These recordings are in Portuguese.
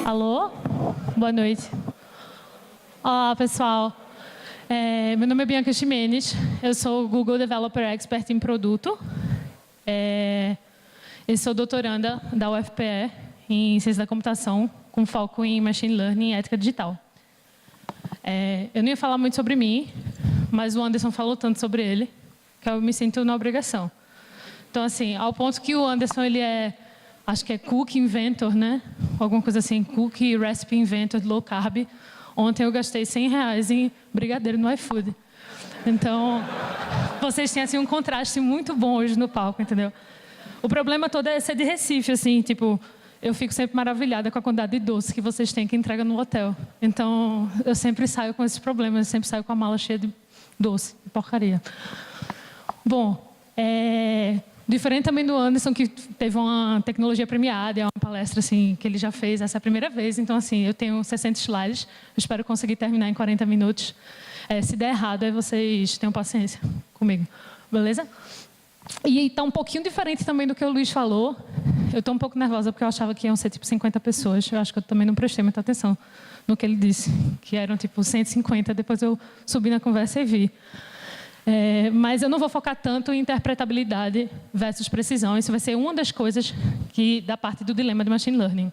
Alô? Boa noite. Olá, pessoal. Meu nome é Bianca Ximenes. Eu sou Google Developer Expert em produto. Eu sou doutoranda da UFPE em Ciência da Computação, com foco em Machine Learning e Ética Digital. Eu não ia falar muito sobre mim, mas o Anderson falou tanto sobre ele, que eu me sinto na obrigação. Então, assim, ao ponto que o Anderson, ele acho que é Cookie Inventor, né? Alguma coisa assim, Cookie Recipe Inventor, Low Carb. Ontem eu gastei R$100 em brigadeiro no iFood. Então, vocês têm, assim, um contraste muito bom hoje no palco, entendeu? O problema todo é ser de Recife, assim, tipo, eu fico sempre maravilhada com a quantidade de doce que vocês têm que entrega no hotel. Então, eu sempre saio com esses problemas, eu sempre saio com a mala cheia de doce, de porcaria. Bom, diferente também do Anderson, que teve uma tecnologia premiada, é uma palestra assim, que ele já fez, essa é a primeira vez. Então, assim, eu tenho 60 slides, eu espero conseguir terminar em 40 minutos. Se der errado, aí vocês tenham paciência comigo, beleza? E está um pouquinho diferente também do que o Luiz falou. Eu estou um pouco nervosa, porque eu achava que iam ser tipo 50 pessoas. Eu acho que eu também não prestei muita atenção no que ele disse, que eram tipo 150. Depois eu subi na conversa e vi. Mas eu não vou focar tanto em interpretabilidade versus precisão. Isso vai ser uma das coisas da parte do dilema de Machine Learning.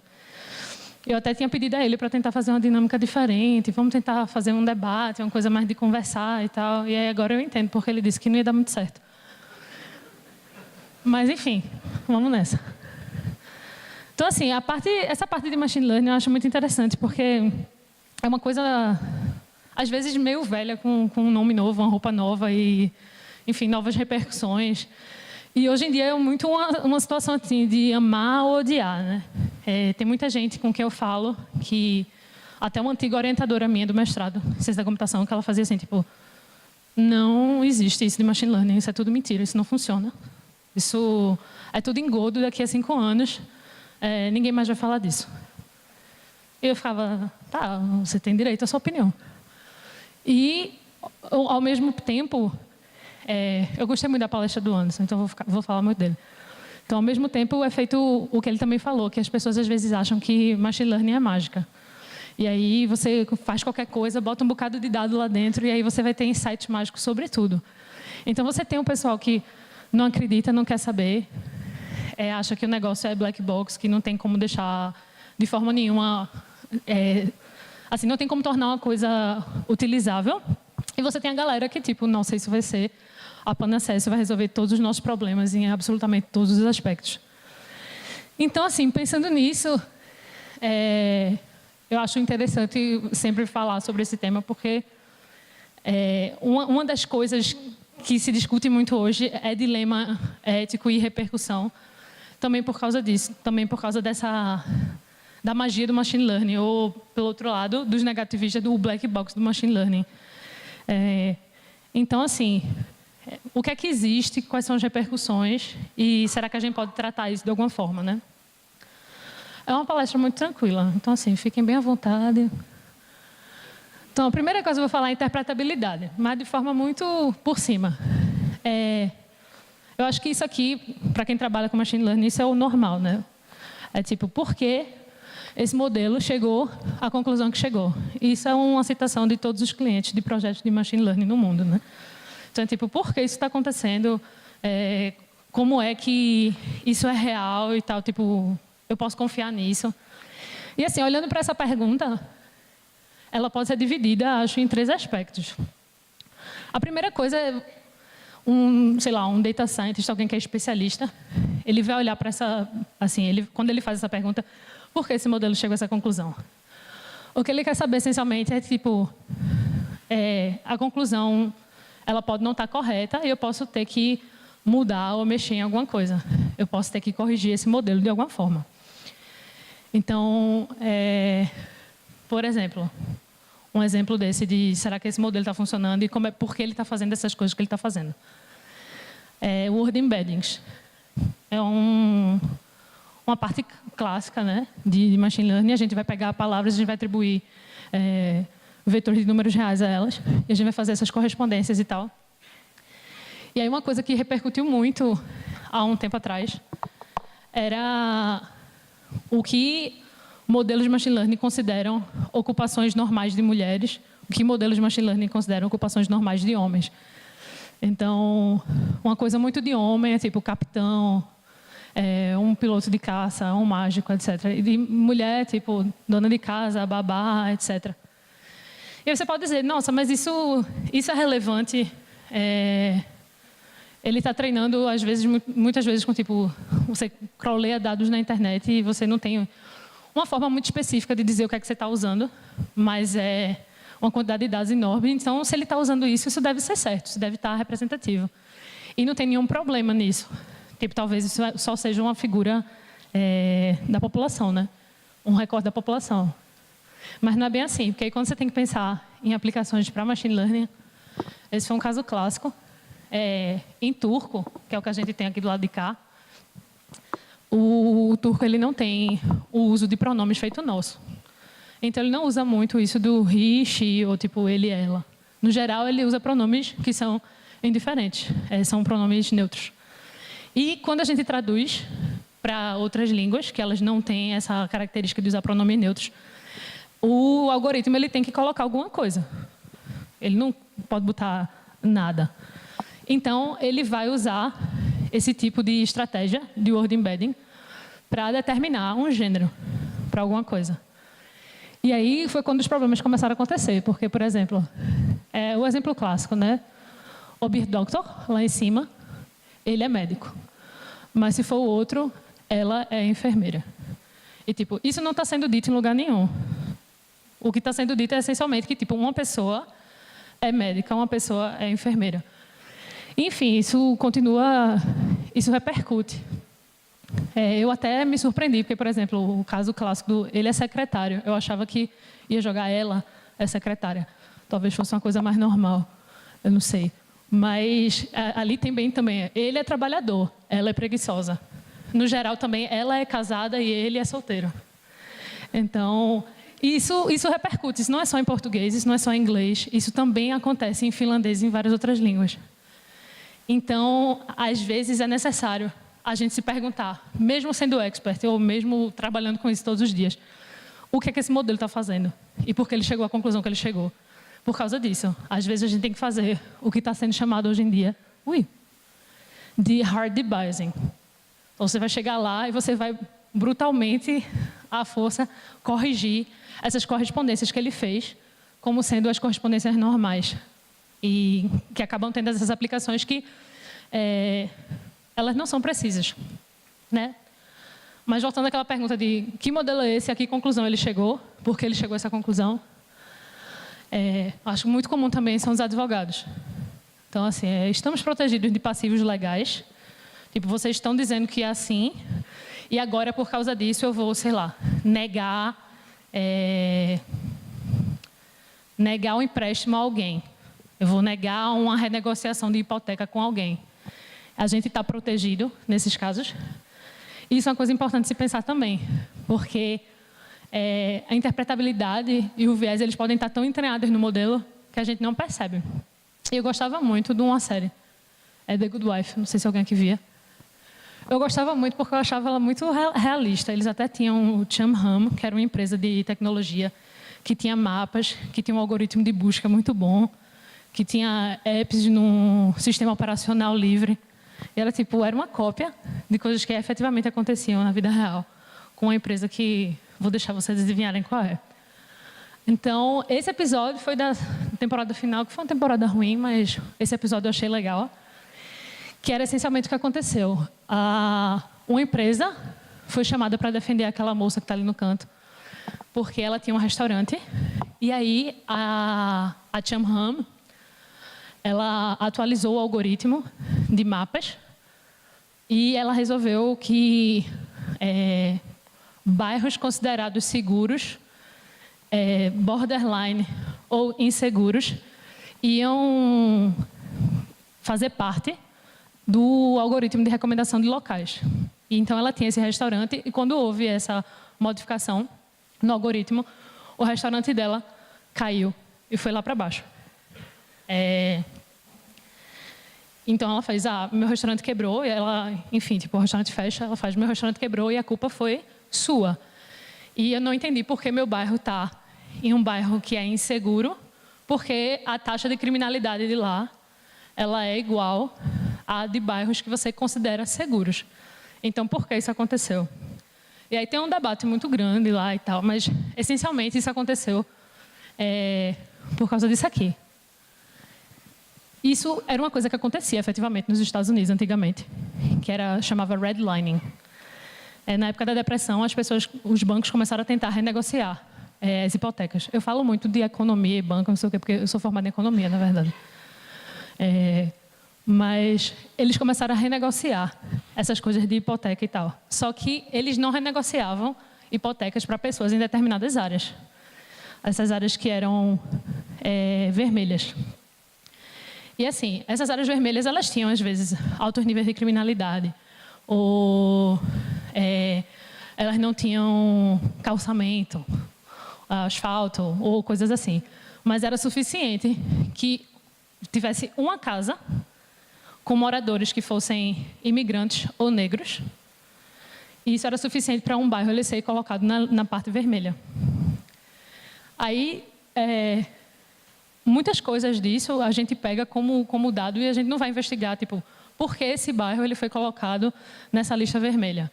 Eu até tinha pedido a ele para tentar fazer uma dinâmica diferente. Vamos tentar fazer um debate, uma coisa mais de conversar e tal. E aí agora eu entendo, porque ele disse que não ia dar muito certo. Mas, enfim, vamos nessa. Então, assim, essa parte de Machine Learning eu acho muito interessante, porque é uma coisa, às vezes, meio velha, com um nome novo, uma roupa nova e, enfim, novas repercussões. E, hoje em dia, é muito uma situação assim, de amar ou odiar, né? Tem muita gente com quem eu falo, que até uma antiga orientadora minha do mestrado, em Ciência da Computação, que ela fazia assim, tipo, não existe isso de Machine Learning, isso é tudo mentira, isso não funciona. Isso é tudo engodo, daqui a 5 anos, ninguém mais vai falar disso. E eu ficava, tá, você tem direito à sua opinião. E, ao mesmo tempo, eu gostei muito da palestra do Anderson, então vou falar muito dele. Então, ao mesmo tempo, é feito o que ele também falou, que as pessoas às vezes acham que Machine Learning é mágica. E aí você faz qualquer coisa, bota um bocado de dado lá dentro, e aí você vai ter insights mágicos sobre tudo. Então, você tem um pessoal que não acredita, não quer saber, acha que o negócio é black box, que não tem como deixar de forma nenhuma, assim, não tem como tornar uma coisa utilizável. E você tem a galera que, tipo, nossa, isso vai ser a panaceia, isso vai resolver todos os nossos problemas em absolutamente todos os aspectos. Então, assim, pensando nisso, eu acho interessante sempre falar sobre esse tema, porque uma das coisas que se discute muito hoje é dilema ético e repercussão, também por causa disso, também por causa da magia do Machine Learning, ou, pelo outro lado, dos negativistas do black box do Machine Learning. Então, assim, o que é que existe, quais são as repercussões e será que a gente pode tratar isso de alguma forma, né? É uma palestra muito tranquila, então, assim, fiquem bem à vontade. Então, a primeira coisa que eu vou falar é interpretabilidade, mas de forma muito por cima. Eu acho que isso aqui, para quem trabalha com Machine Learning, isso é o normal, né? É tipo, por que esse modelo chegou à conclusão que chegou? Isso é uma citação de todos os clientes de projetos de Machine Learning no mundo, né? Então, é tipo, por que isso está acontecendo? Como é que isso é real e tal? Tipo, eu posso confiar nisso? E, assim, olhando para essa pergunta, ela pode ser dividida, acho, em 3 aspectos. A primeira coisa é sei lá, um data scientist, alguém que é especialista, ele vai olhar para essa, assim, quando ele faz essa pergunta, por que esse modelo chegou a essa conclusão? O que ele quer saber, essencialmente, é tipo, a conclusão, ela pode não estar correta e eu posso ter que mudar ou mexer em alguma coisa. Eu posso ter que corrigir esse modelo de alguma forma. Então, por exemplo, um exemplo desse de será que esse modelo está funcionando e por que ele está fazendo essas coisas que ele está fazendo. Word embeddings. É uma parte clássica, né, de Machine Learning. A gente vai pegar palavras, a gente vai atribuir vetores de números reais a elas e a gente vai fazer essas correspondências e tal. E aí uma coisa que repercutiu muito há um tempo atrás era o que modelos de machine learning consideram ocupações normais de mulheres, o que modelos de machine learning consideram ocupações normais de homens. Então, uma coisa muito de homem é tipo capitão, um piloto de caça, um mágico, etc. E de mulher, tipo dona de casa, babá, etc. E aí você pode dizer, nossa, mas isso é relevante? Ele está treinando, às vezes, muitas vezes, com tipo, você crawleia dados na internet e você não tem uma forma muito específica de dizer o que é que você está usando, mas é uma quantidade de dados enorme. Então, se ele está usando isso, isso deve ser certo, isso deve estar representativo. E não tem nenhum problema nisso. Tipo, talvez isso só seja uma figura da população, né? Um recorte da população. Mas não é bem assim, porque aí quando você tem que pensar em aplicações para machine learning, esse foi um caso clássico. Em turco, que é o que a gente tem aqui do lado de cá, o turco ele não tem o uso de pronomes feito nosso. Então, ele não usa muito isso do he, she, ou tipo ele, ela. No geral, ele usa pronomes que são indiferentes, são pronomes neutros. E quando a gente traduz para outras línguas, que elas não têm essa característica de usar pronomes neutros, o algoritmo ele tem que colocar alguma coisa. Ele não pode botar nada. Então, ele vai usar esse tipo de estratégia de word embedding para determinar um gênero para alguma coisa. E aí foi quando os problemas começaram a acontecer, porque, por exemplo, o exemplo clássico, né? O Beard Doctor, lá em cima, ele é médico. Mas se for o outro, ela é enfermeira. E, tipo, isso não está sendo dito em lugar nenhum. O que está sendo dito é essencialmente que, tipo, uma pessoa é médica, uma pessoa é enfermeira. Enfim, isso continua, isso repercute. Eu até me surpreendi, porque, por exemplo, o caso clássico do ele é secretário. Eu achava que ia jogar ela é secretária. Talvez fosse uma coisa mais normal, eu não sei. Mas ali tem bem também. Ele é trabalhador, ela é preguiçosa. No geral também, ela é casada e ele é solteiro. Então, isso repercute. Isso não é só em português, isso não é só em inglês. Isso também acontece em finlandês e em várias outras línguas. Então, às vezes é necessário a gente se perguntar, mesmo sendo expert ou mesmo trabalhando com isso todos os dias, o que é que esse modelo está fazendo e por que ele chegou à conclusão que ele chegou. Por causa disso, às vezes a gente tem que fazer o que está sendo chamado hoje em dia de hard biasing. Então, você vai chegar lá e você vai brutalmente, à força, corrigir essas correspondências que ele fez como sendo as correspondências normais. E que acabam tendo essas aplicações que elas não são precisas, né? Mas voltando àquela pergunta de que modelo é esse, a que conclusão ele chegou, por que ele chegou a essa conclusão, acho muito comum também são os advogados. Então, assim, estamos protegidos de passivos legais, tipo, vocês estão dizendo que é assim, e agora, por causa disso, eu vou, sei lá, negar o empréstimo a alguém. Eu vou negar uma renegociação de hipoteca com alguém. A gente está protegido nesses casos. Isso é uma coisa importante se pensar também, porque a interpretabilidade e o viés eles podem estar tão entranhados no modelo que a gente não percebe. E eu gostava muito de uma série, The Good Wife, não sei se alguém aqui via. Eu gostava muito porque eu achava ela muito realista. Eles até tinham o ChamHam, que era uma empresa de tecnologia, que tinha mapas, que tinha um algoritmo de busca muito bom, que tinha apps num sistema operacional livre. E era uma cópia de coisas que efetivamente aconteciam na vida real, com uma empresa que vou deixar vocês adivinharem qual é. Então, esse episódio foi da temporada final, que foi uma temporada ruim, mas esse episódio eu achei legal, que era essencialmente o que aconteceu. Uma empresa foi chamada para defender aquela moça que está ali no canto, porque ela tinha um restaurante, e aí a ChamHam, ela atualizou o algoritmo de mapas e ela resolveu que bairros considerados seguros, borderline ou inseguros, iam fazer parte do algoritmo de recomendação de locais. E então ela tinha esse restaurante e quando houve essa modificação no algoritmo, o restaurante dela caiu e foi lá para baixo. Então ela fez, meu restaurante quebrou, e ela, enfim, o restaurante fecha, ela faz, meu restaurante quebrou e a culpa foi sua. E eu não entendi por que meu bairro está em um bairro que é inseguro, porque a taxa de criminalidade de lá ela é igual à de bairros que você considera seguros. Então, por que isso aconteceu? E aí tem um debate muito grande lá e tal, mas essencialmente isso aconteceu por causa disso aqui. Isso era uma coisa que acontecia efetivamente nos Estados Unidos antigamente, que chamava redlining. Na época da depressão, os bancos começaram a tentar renegociar as hipotecas. Eu falo muito de economia e banco, não sei o quê, porque eu sou formada em economia, na verdade. Mas eles começaram a renegociar essas coisas de hipoteca e tal. Só que eles não renegociavam hipotecas para pessoas em determinadas áreas. Essas áreas que eram vermelhas. E assim, essas áreas vermelhas, elas tinham, às vezes, altos níveis de criminalidade. Ou elas não tinham calçamento, asfalto, ou coisas assim. Mas era suficiente que tivesse uma casa com moradores que fossem imigrantes ou negros. E isso era suficiente para um bairro ele ser colocado na parte vermelha. Aí, muitas coisas disso a gente pega como dado e a gente não vai investigar, tipo, por que esse bairro ele foi colocado nessa lista vermelha?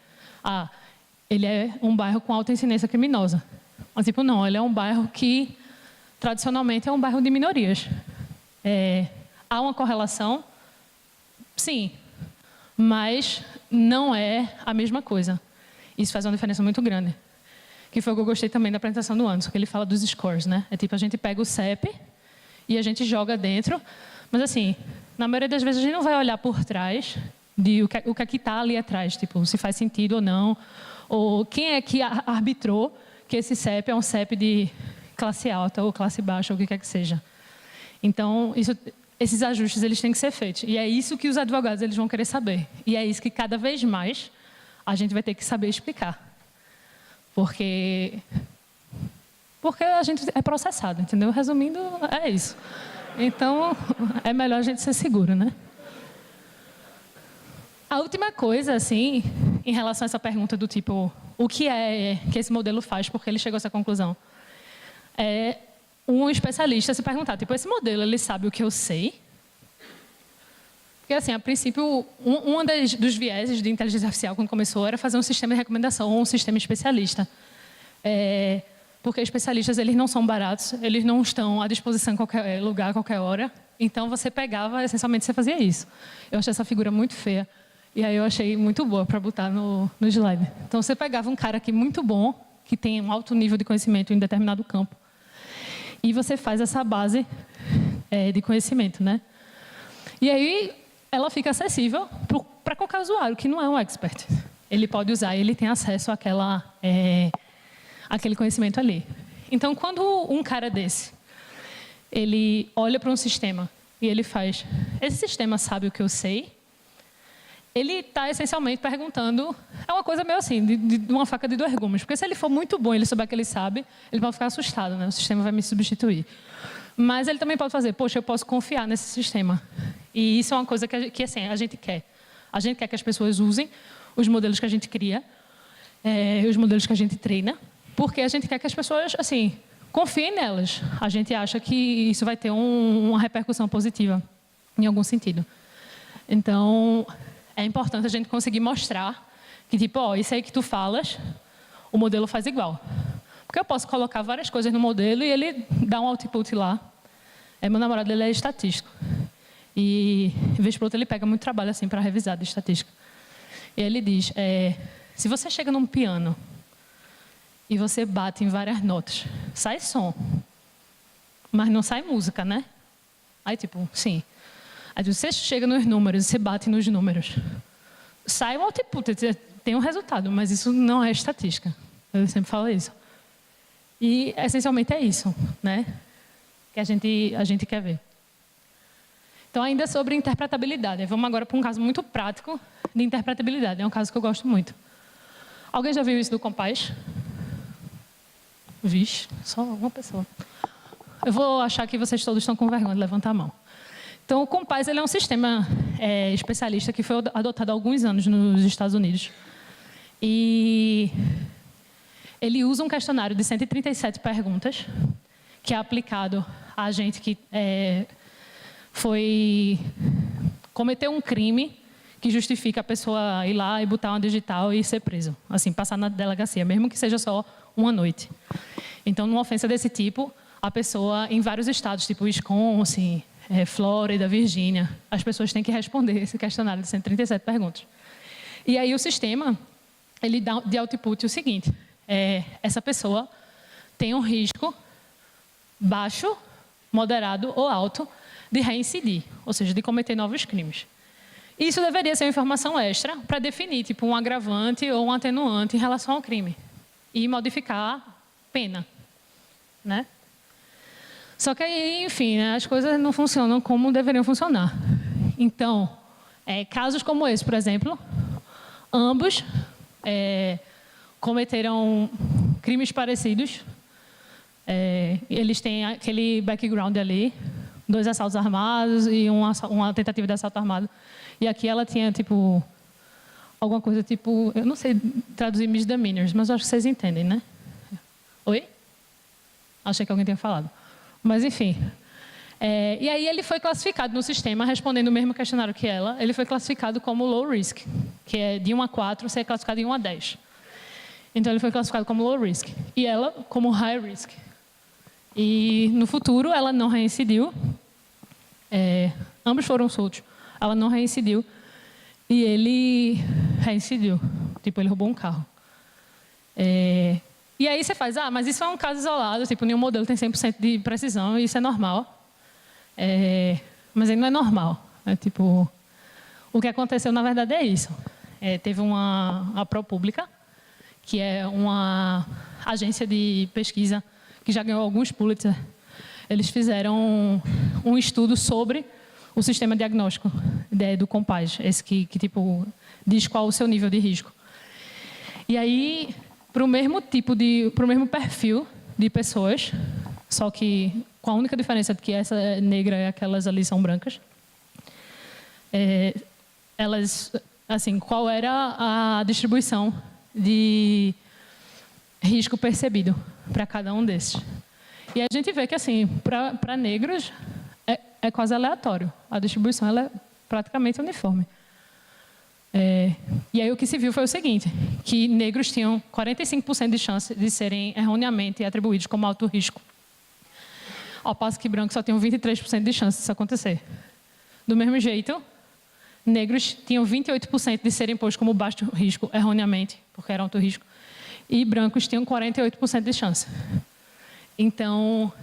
Ele é um bairro com alta incidência criminosa. Mas, tipo, não, ele é um bairro que, tradicionalmente, é um bairro de minorias. Há uma correlação? Sim, mas não é a mesma coisa. Isso faz uma diferença muito grande. Que foi o que eu gostei também da apresentação do Anderson, que ele fala dos scores, né? É tipo, a gente pega o CEP e a gente joga dentro, mas assim, na maioria das vezes a gente não vai olhar por trás de o que é que está ali atrás, tipo, se faz sentido ou não, ou quem é que arbitrou que esse CEP é um CEP de classe alta ou classe baixa, ou o que quer que seja. Então, esses ajustes eles têm que ser feitos. E é isso que os advogados eles vão querer saber. E é isso que cada vez mais a gente vai ter que saber explicar. Porque a gente é processado, entendeu? Resumindo, é isso. Então, é melhor a gente ser seguro, né? A última coisa, assim, em relação a essa pergunta do tipo, o que é que esse modelo faz, porque ele chegou a essa conclusão? É um especialista se perguntar, tipo, esse modelo, ele sabe o que eu sei? Porque, assim, a princípio, dos vieses de inteligência artificial, quando começou, era fazer um sistema de recomendação ou um sistema especialista. Porque especialistas, eles não são baratos, eles não estão à disposição em qualquer lugar, a qualquer hora. Então, você pegava, essencialmente, você fazia isso. Eu achei essa figura muito feia. E aí eu achei muito boa para botar no slide. Então, você pegava um cara aqui muito bom, que tem um alto nível de conhecimento em determinado campo, e você faz essa base de conhecimento, né? E aí, ela fica acessível para qualquer usuário que não é um expert. Ele pode usar, ele tem acesso àquele conhecimento ali. Então, quando um cara desse, ele olha para um sistema e ele faz, esse sistema sabe o que eu sei? Ele está essencialmente perguntando, é uma coisa meio assim, de uma faca de dois gumes. Porque se ele for muito bom e ele souber que ele sabe, ele vai ficar assustado, né? O sistema vai me substituir. Mas ele também pode fazer, poxa, eu posso confiar nesse sistema. E isso é uma coisa que assim, a gente quer. A gente quer que as pessoas usem os modelos que a gente cria, os modelos que a gente treina, porque a gente quer que as pessoas, assim, confiem nelas. A gente acha que isso vai ter uma repercussão positiva, em algum sentido. Então, é importante a gente conseguir mostrar que, tipo, isso aí que tu falas, o modelo faz igual. Porque eu posso colocar várias coisas no modelo e ele dá um output lá. Meu namorado, ele é estatístico. E, de vez por outra, ele pega muito trabalho, assim, para revisar de estatística. E ele diz, se você chega num piano e você bate em várias notas, sai som, mas não sai música, né? Aí, tipo, sim. Aí você chega nos números, você bate nos números. Sai o output, tem um resultado, mas isso não é estatística. Eu sempre falo isso. E, essencialmente, é isso, né? Que a gente quer ver. Então, ainda sobre interpretabilidade. Vamos agora para um caso muito prático de interpretabilidade. É um caso que eu gosto muito. Alguém já viu isso do Compás? Vixe, só uma pessoa. Eu vou achar que vocês todos estão com vergonha de levantar a mão. Então, o Compás ele é um sistema especialista que foi adotado há alguns anos nos Estados Unidos. E ele usa um questionário de 137 perguntas, que é aplicado a gente que cometeu um crime que justifica a pessoa ir lá e botar uma digital e ser preso, assim, passar na delegacia, mesmo que seja só uma noite. Então, numa ofensa desse tipo, a pessoa, em vários estados, tipo Wisconsin, Flórida, Virgínia, as pessoas têm que responder esse questionário de 137 perguntas. E aí o sistema, ele dá de output o seguinte, essa pessoa tem um risco baixo, moderado ou alto de reincidir, ou seja, de cometer novos crimes. Isso deveria ser uma informação extra para definir tipo, um agravante ou um atenuante em relação ao crime e modificar a pena, né? Só que aí, enfim, né, as coisas não funcionam como deveriam funcionar. Então, casos como esse, por exemplo, ambos cometeram crimes parecidos. Eles têm aquele background ali, 2 assaltos armados e uma tentativa de assalto armado. E aqui ela tinha, tipo, alguma coisa tipo... Eu não sei traduzir misdemeanors, mas eu acho que vocês entendem, né? Oi? Achei que alguém tinha falado. Mas, enfim. E aí ele foi classificado no sistema, respondendo o mesmo questionário que ela. Ele foi classificado como low risk, que é de 1 a 4, você é classificado em 1 a 10. Então ele foi classificado como low risk. E ela como high risk. E no futuro ela não reincidiu. Ambos foram soltos. Ela não reincidiu. E ele reincidiu. Tipo, ele roubou um carro. E aí você faz, mas isso é um caso isolado, tipo, nenhum modelo tem 100% de precisão, e isso é normal. Mas ele não é normal. Tipo, o que aconteceu, na verdade, é isso. Teve a ProPublica, que é uma agência de pesquisa que já ganhou alguns Pulitzer. Eles fizeram um estudo sobre o sistema diagnóstico do Compaz, esse que tipo, diz qual o seu nível de risco. E aí, para o mesmo perfil de pessoas, só que com a única diferença de que essa é negra e aquelas ali são brancas, elas, assim, qual era a distribuição de risco percebido para cada um desses. E a gente vê que, assim, para negros é quase aleatório. A distribuição ela é praticamente uniforme. E aí o que se viu foi o seguinte, que negros tinham 45% de chance de serem erroneamente atribuídos como alto risco, ao passo que brancos só tinham 23% de chance disso acontecer. Do mesmo jeito, negros tinham 28% de serem postos como baixo risco erroneamente, porque eram alto risco, e brancos tinham 48% de chance. Então,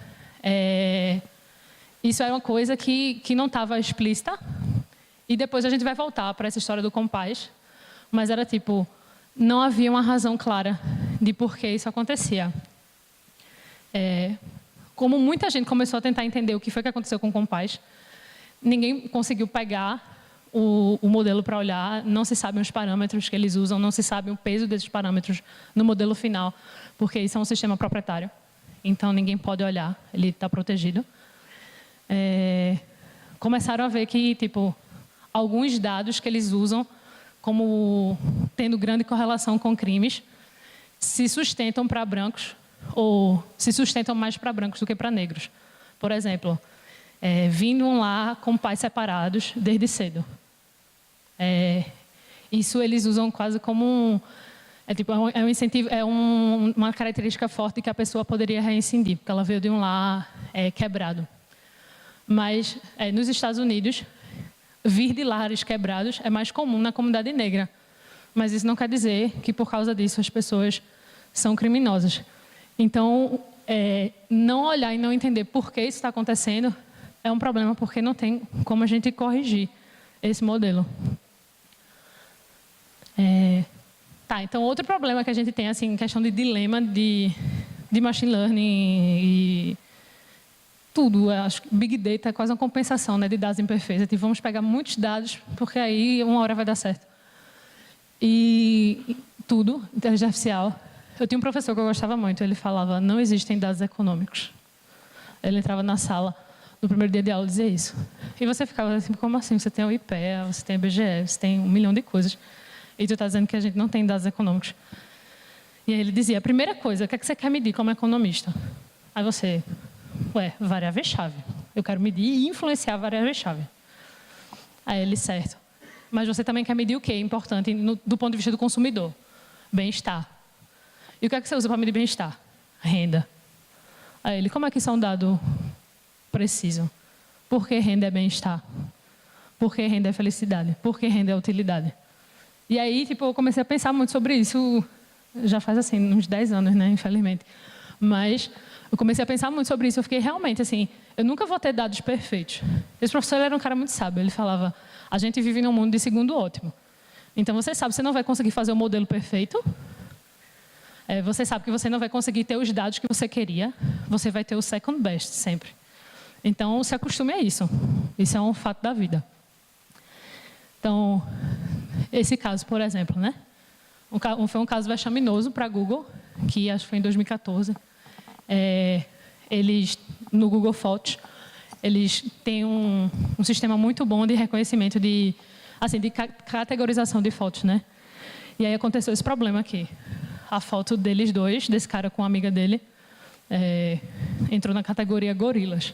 isso era uma coisa que não estava explícita. E depois a gente vai voltar para essa história do Compaz, mas era tipo, não havia uma razão clara de por que isso acontecia. Como muita gente começou a tentar entender o que foi que aconteceu com o Compaz, ninguém conseguiu pegar o modelo para olhar, não se sabem os parâmetros que eles usam, não se sabe o peso desses parâmetros no modelo final, porque isso é um sistema proprietário, então ninguém pode olhar, ele está protegido. Começaram a ver que, tipo, alguns dados que eles usam como tendo grande correlação com crimes se sustentam para brancos ou se sustentam mais para brancos do que para negros. Por exemplo, vindo lá com pais separados desde cedo. Isso eles usam quase como um incentivo, uma característica forte que a pessoa poderia reincidir, porque ela veio de um lar quebrado. Mas nos Estados Unidos, vir de lares quebrados é mais comum na comunidade negra. Mas isso não quer dizer que, por causa disso, as pessoas são criminosas. Então, não olhar e não entender por que isso está acontecendo é um problema, porque não tem como a gente corrigir esse modelo. Então, outro problema que a gente tem, assim, em questão de dilema de machine learning e tudo, acho que Big Data é quase uma compensação, né, de dados imperfeitos. Tipo, vamos pegar muitos dados, porque aí uma hora vai dar certo. E tudo, inteligência artificial. Eu tinha um professor que eu gostava muito, ele falava, não existem dados econômicos. Ele entrava na sala, no primeiro dia de aula, e dizia isso. E você ficava assim, como assim? Você tem o IPEA, você tem o IBGE, você tem 1 milhão de coisas. E tu está dizendo que a gente não tem dados econômicos. E aí ele dizia, a primeira coisa, o que é que você quer medir como economista? Aí você, variável-chave. Eu quero medir e influenciar a variável-chave. Aí ele, certo. Mas você também quer medir o que é importante do ponto de vista do consumidor? Bem-estar. E o que é que você usa para medir bem-estar? Renda. Aí ele, como é que isso é um dado preciso? Por que renda é bem-estar? Por que renda é felicidade? Por que renda é utilidade? E aí, tipo, eu comecei a pensar muito sobre isso, já faz, assim, uns 10 anos, né, infelizmente. Mas eu comecei a pensar muito sobre isso, eu fiquei realmente, assim, eu nunca vou ter dados perfeitos. Esse professor era um cara muito sábio, ele falava, a gente vive num mundo de segundo ótimo. Então, você sabe, você não vai conseguir fazer o modelo perfeito, você sabe que você não vai conseguir ter os dados que você queria, você vai ter o second best sempre. Então, se acostume a isso. Isso é um fato da vida. Então, esse caso, por exemplo, né? Foi um caso vexaminoso para a Google, que acho que foi em 2014. Eles, no Google Fotos, eles têm um sistema muito bom de reconhecimento de categorização de fotos, né? E aí aconteceu esse problema aqui. A foto deles dois, desse cara com a amiga dele, entrou na categoria gorilas.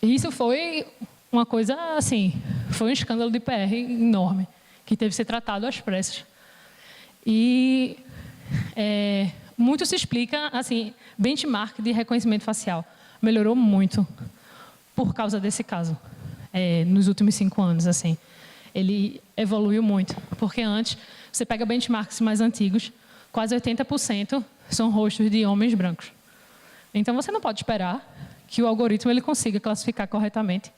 E isso foi uma coisa, assim, foi um escândalo de PR enorme, que teve que ser tratado às pressas. E muito se explica, assim, benchmark de reconhecimento facial melhorou muito por causa desse caso, nos últimos 5 anos, assim. Ele evoluiu muito, porque antes, você pega benchmarks mais antigos, quase 80% são rostos de homens brancos. Então, você não pode esperar que o algoritmo ele consiga classificar corretamente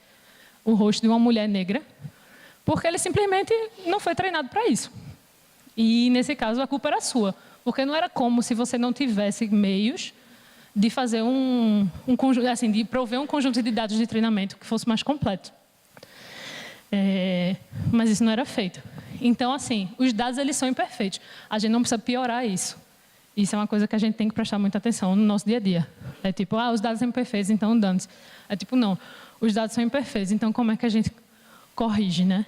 o rosto de uma mulher negra, porque ele simplesmente não foi treinado para isso. E, nesse caso, a culpa era sua, porque não era como se você não tivesse meios de fazer assim, de prover um conjunto de dados de treinamento que fosse mais completo. Mas isso não era feito. Então, assim, os dados eles são imperfeitos. A gente não precisa piorar isso. Isso é uma coisa que a gente tem que prestar muita atenção no nosso dia a dia. É tipo, os dados são imperfeitos, então dane-se. É tipo, não, os dados são imperfeitos, então como é que a gente corrige, né?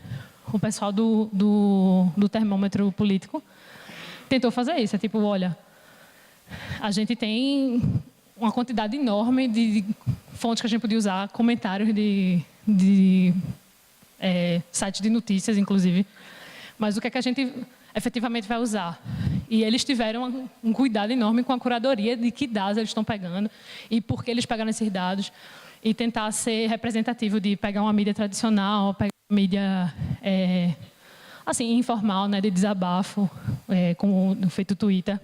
O pessoal do termômetro político tentou fazer isso. É tipo, olha, a gente tem uma quantidade enorme de fontes que a gente podia usar, comentários de sites de notícias, inclusive. Mas o que é que a gente efetivamente vai usar? E eles tiveram um cuidado enorme com a curadoria de que dados eles estão pegando e por que eles pegaram esses dados e tentar ser representativo de pegar uma mídia tradicional, pegar uma mídia assim, informal, né, de desabafo, como feito Twitter,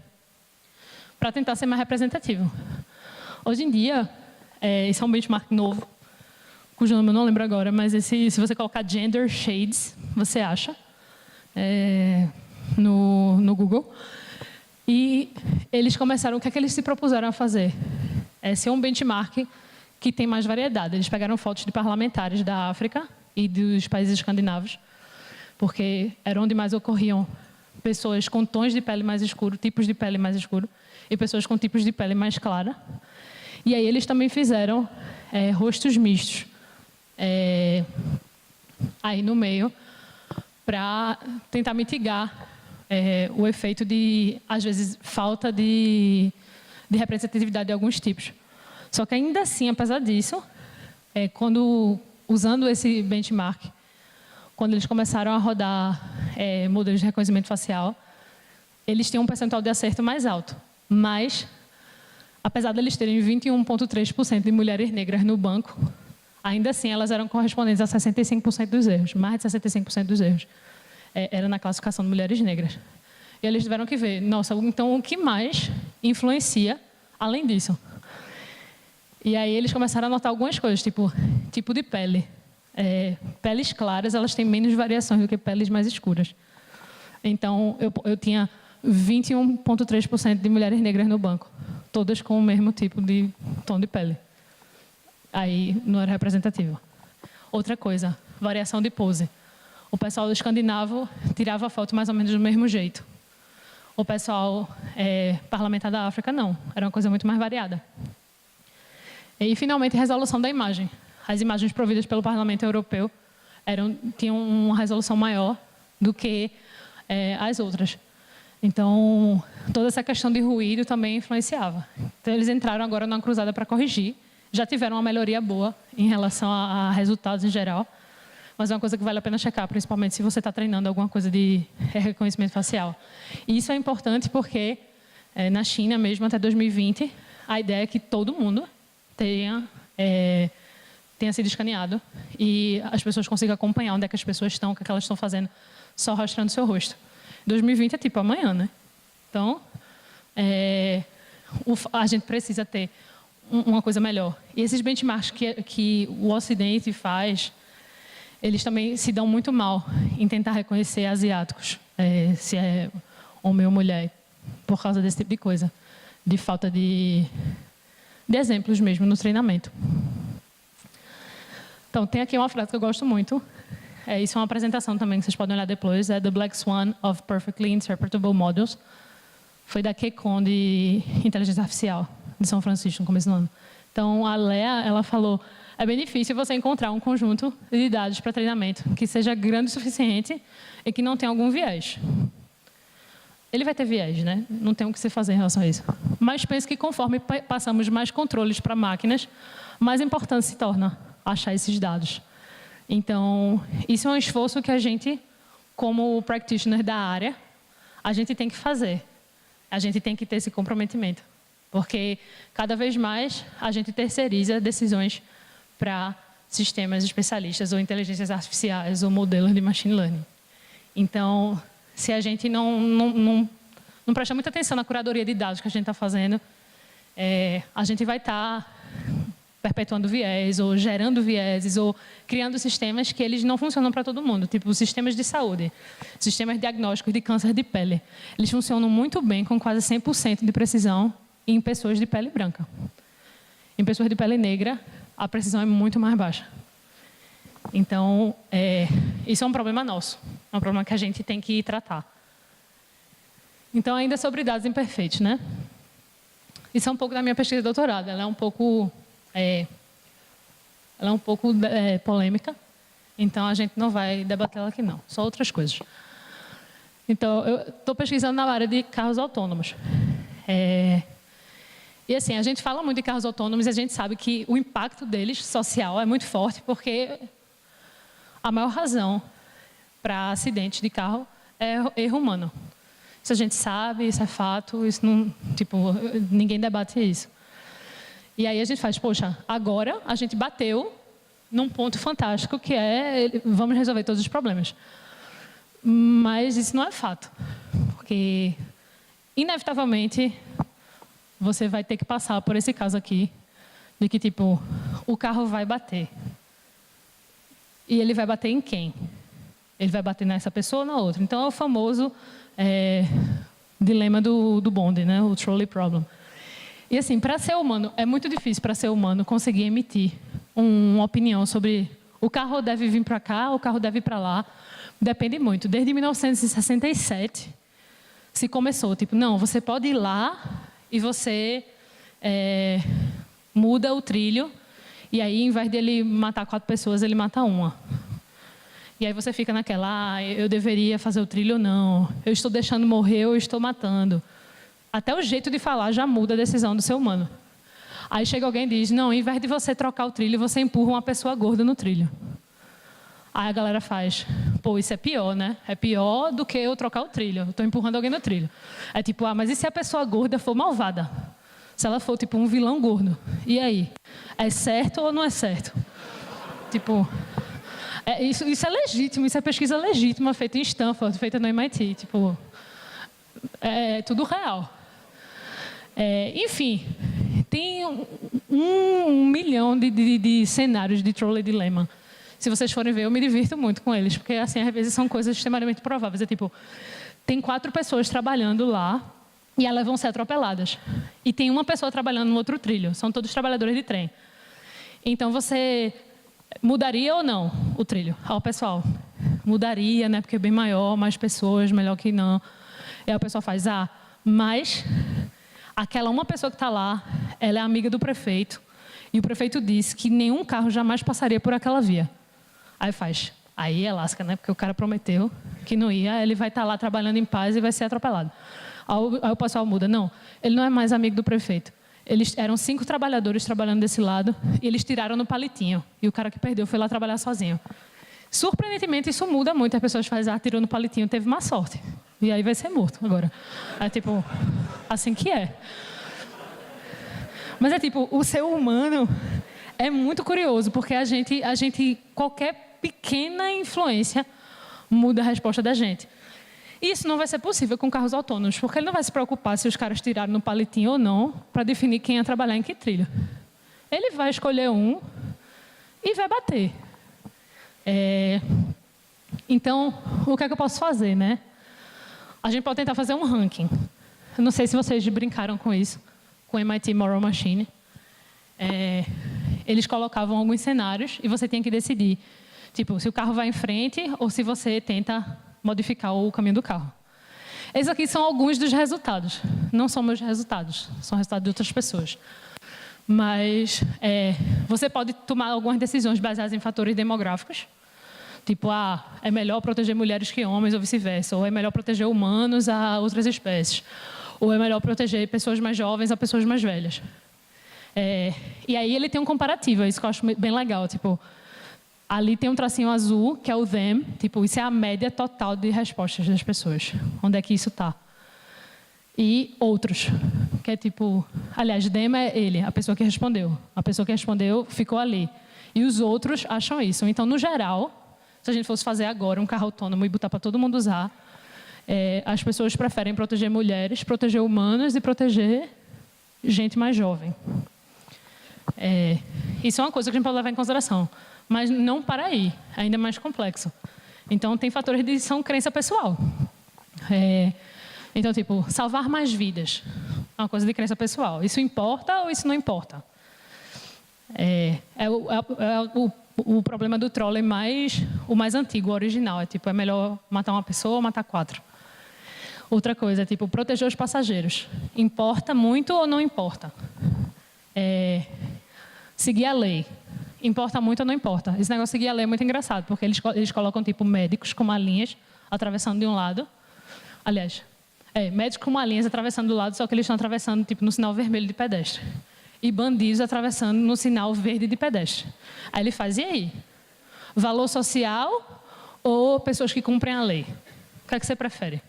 para tentar ser mais representativo. Hoje em dia, isso é um benchmark novo, cujo nome eu não lembro agora, mas se você colocar Gender Shades, você acha, no Google. E eles começaram, o que é que eles se propuseram a fazer? Ser um benchmark que tem mais variedade. Eles pegaram fotos de parlamentares da África e dos países escandinavos, porque era onde mais ocorriam pessoas com tons de pele mais escuro, tipos de pele mais escuro, e pessoas com tipos de pele mais clara. E aí eles também fizeram rostos mistos aí no meio, para tentar mitigar o efeito de, às vezes, falta de representatividade de alguns tipos. Só que ainda assim, apesar disso, usando esse benchmark, quando eles começaram a rodar modelos de reconhecimento facial, eles tinham um percentual de acerto mais alto. Mas, apesar de eles terem 21,3% de mulheres negras no banco, ainda assim elas eram correspondentes a 65% dos erros, mais de 65% dos erros. Era na classificação de mulheres negras. E eles tiveram que ver, nossa, então o que mais influencia além disso? E aí eles começaram a notar algumas coisas, tipo de pele. Peles claras, elas têm menos variações do que peles mais escuras. Então, eu tinha 21,3% de mulheres negras no banco, todas com o mesmo tipo de tom de pele. Aí não era representativo. Outra coisa, variação de pose. O pessoal do escandinavo tirava a foto mais ou menos do mesmo jeito. O pessoal parlamentar da África, não. Era uma coisa muito mais variada. E, finalmente, resolução da imagem. As imagens providas pelo Parlamento Europeu tinham uma resolução maior do que as outras. Então, toda essa questão de ruído também influenciava. Então, eles entraram agora numa cruzada para corrigir. Já tiveram uma melhoria boa em relação a resultados em geral, mas é uma coisa que vale a pena checar, principalmente se você está treinando alguma coisa de reconhecimento facial. E isso é importante porque, na China mesmo, até 2020, a ideia é que todo mundo tenha sido escaneado e as pessoas consigam acompanhar onde é que as pessoas estão, o que elas estão fazendo, só rastreando seu rosto. 2020 é tipo amanhã, né? Então, a gente precisa ter uma coisa melhor. E esses benchmarks que o Ocidente faz, eles também se dão muito mal em tentar reconhecer asiáticos, se é homem ou mulher, por causa desse tipo de coisa, de falta de exemplos mesmo no treinamento. Então, tem aqui uma frase que eu gosto muito. Isso é uma apresentação também que vocês podem olhar depois. É The Black Swan of Perfectly Interpretable Models. Foi da KCON de Inteligência Artificial, de São Francisco, no começo do ano. Então, a Lea, ela falou, é bem difícil você encontrar um conjunto de dados para treinamento que seja grande o suficiente e que não tenha algum viés. Ele vai ter viés, né? Não tem o que se fazer em relação a isso. Mas penso que conforme passamos mais controles para máquinas, mais importante se torna achar esses dados. Então, isso é um esforço que a gente, como practitioner da área, a gente tem que fazer. A gente tem que ter esse comprometimento. Porque, cada vez mais, a gente terceiriza decisões para sistemas especialistas, ou inteligências artificiais, ou modelos de machine learning. Então, se a gente não presta muita atenção na curadoria de dados que a gente está fazendo, a gente vai estar perpetuando viés, ou gerando vieses, ou criando sistemas que eles não funcionam para todo mundo, tipo sistemas de saúde, sistemas diagnósticos de câncer de pele. Eles funcionam muito bem, com quase 100% de precisão, em pessoas de pele branca. Em pessoas de pele negra, a precisão é muito mais baixa. Então, isso é um problema nosso, é um problema que a gente tem que tratar. Então, ainda sobre dados imperfeitos, né? Isso é um pouco da minha pesquisa de doutorado, ela é um pouco polêmica, então a gente não vai debater ela aqui não, só outras coisas. Então, eu estou pesquisando na área de carros autônomos. E assim, a gente fala muito de carros autônomos e a gente sabe que o impacto deles, social, é muito forte, porque a maior razão para acidentes de carro é erro humano. Isso a gente sabe, isso é fato, isso não, ninguém debate isso. E aí a gente faz, poxa, agora a gente bateu num ponto fantástico que vamos resolver todos os problemas. Mas isso não é fato, porque inevitavelmente você vai ter que passar por esse caso aqui, de que o carro vai bater. E ele vai bater em quem? Ele vai bater nessa pessoa ou na outra? Então é o famoso dilema do bonde, né? O trolley problem. E assim, para ser humano, é muito difícil para ser humano conseguir emitir uma opinião sobre o carro deve vir para cá, o carro deve ir para lá. Depende muito. Desde 1967 se começou, não, você pode ir lá e você muda o trilho e aí, em vez dele matar 4 pessoas, ele mata uma. E aí você fica naquela, eu deveria fazer o trilho ou não, eu estou deixando morrer ou eu estou matando. Até o jeito de falar já muda a decisão do ser humano. Aí chega alguém e diz, não, em vez de você trocar o trilho, você empurra uma pessoa gorda no trilho. Aí a galera faz, pô, isso é pior, né? É pior do que eu trocar o trilho, eu estou empurrando alguém no trilho. É mas e se a pessoa gorda for malvada? Se ela for, um vilão gordo, e aí? É certo ou não é certo? Isso é legítimo, isso é pesquisa legítima, feita em Stanford, feita no MIT, é tudo real. Enfim, tem 1 milhão de cenários de trolley dilemma. Se vocês forem ver, eu me divirto muito com eles, porque assim, às vezes são coisas extremamente prováveis. Tem 4 pessoas trabalhando lá e elas vão ser atropeladas. E tem uma pessoa trabalhando no outro trilho, são todos trabalhadores de trem. Então você mudaria ou não o trilho? O pessoal, mudaria, né? Porque é bem maior, mais pessoas, melhor que não. E aí o pessoal faz, mas aquela uma pessoa que está lá, ela é amiga do prefeito, e o prefeito disse que nenhum carro jamais passaria por aquela via. Aí faz, Aí é lasca, né? Porque o cara prometeu que não ia, ele vai estar lá trabalhando em paz e vai ser atropelado. Aí o pessoal muda. Não, ele não é mais amigo do prefeito. Eles eram 5 trabalhadores trabalhando desse lado e eles tiraram no palitinho. E o cara que perdeu foi lá trabalhar sozinho. Surpreendentemente, isso muda muito. As pessoas fazem, tirou no palitinho, teve má sorte. E aí vai ser morto agora. É tipo, assim que é. Mas é tipo, o ser humano é muito curioso, porque a gente, qualquer pequena influência muda a resposta da gente. E isso não vai ser possível com carros autônomos, porque ele não vai se preocupar se os caras tiraram no palitinho ou não, para definir quem ia trabalhar em que trilho. Ele vai escolher um e vai bater. Então, o que é que eu posso fazer, né? A gente pode tentar fazer um ranking. Eu não sei se vocês brincaram com isso, com o MIT Moral Machine. Eles colocavam alguns cenários e você tinha que decidir, tipo, se o carro vai em frente ou se você tenta modificar o caminho do carro. Esses aqui são alguns dos resultados. Não são meus resultados, são resultados de outras pessoas. Mas você pode tomar algumas decisões baseadas em fatores demográficos. Tipo, é melhor proteger mulheres que homens ou vice-versa. Ou é melhor proteger humanos a outras espécies. Ou é melhor proteger pessoas mais jovens a pessoas mais velhas. E aí ele tem um comparativo, é isso que eu acho bem legal. Tipo, ali tem um tracinho azul, que é o them. Tipo, isso é a média total de respostas das pessoas. Onde é que isso está? E outros, que é tipo... Aliás, them é ele, a pessoa que respondeu. A pessoa que respondeu ficou ali. E os outros acham isso. Então, no geral, se a gente fosse fazer agora um carro autônomo e botar para todo mundo usar, as pessoas preferem proteger mulheres, proteger humanos e proteger gente mais jovem. Isso é uma coisa que a gente pode levar em consideração. Mas não para aí, é ainda mais complexo. Então, tem fatores de são crença pessoal. Então, tipo, salvar mais vidas. É uma coisa de crença pessoal. Isso importa ou isso não importa? O problema do trolley o mais antigo, o original. É melhor matar uma pessoa ou matar 4. Outra coisa, tipo, proteger os passageiros. Importa muito ou não importa? Seguir a lei. Importa muito ou não importa? Esse negócio de seguir a lei é muito engraçado, porque eles colocam, tipo, médicos com malinhas atravessando de um lado. Aliás, médicos com malinhas atravessando do lado, só que eles estão atravessando, tipo, no sinal vermelho de pedestre. E bandidos atravessando no sinal verde de pedestre. Aí ele faz, e aí? Valor social ou pessoas que cumprem a lei? O que é que você prefere?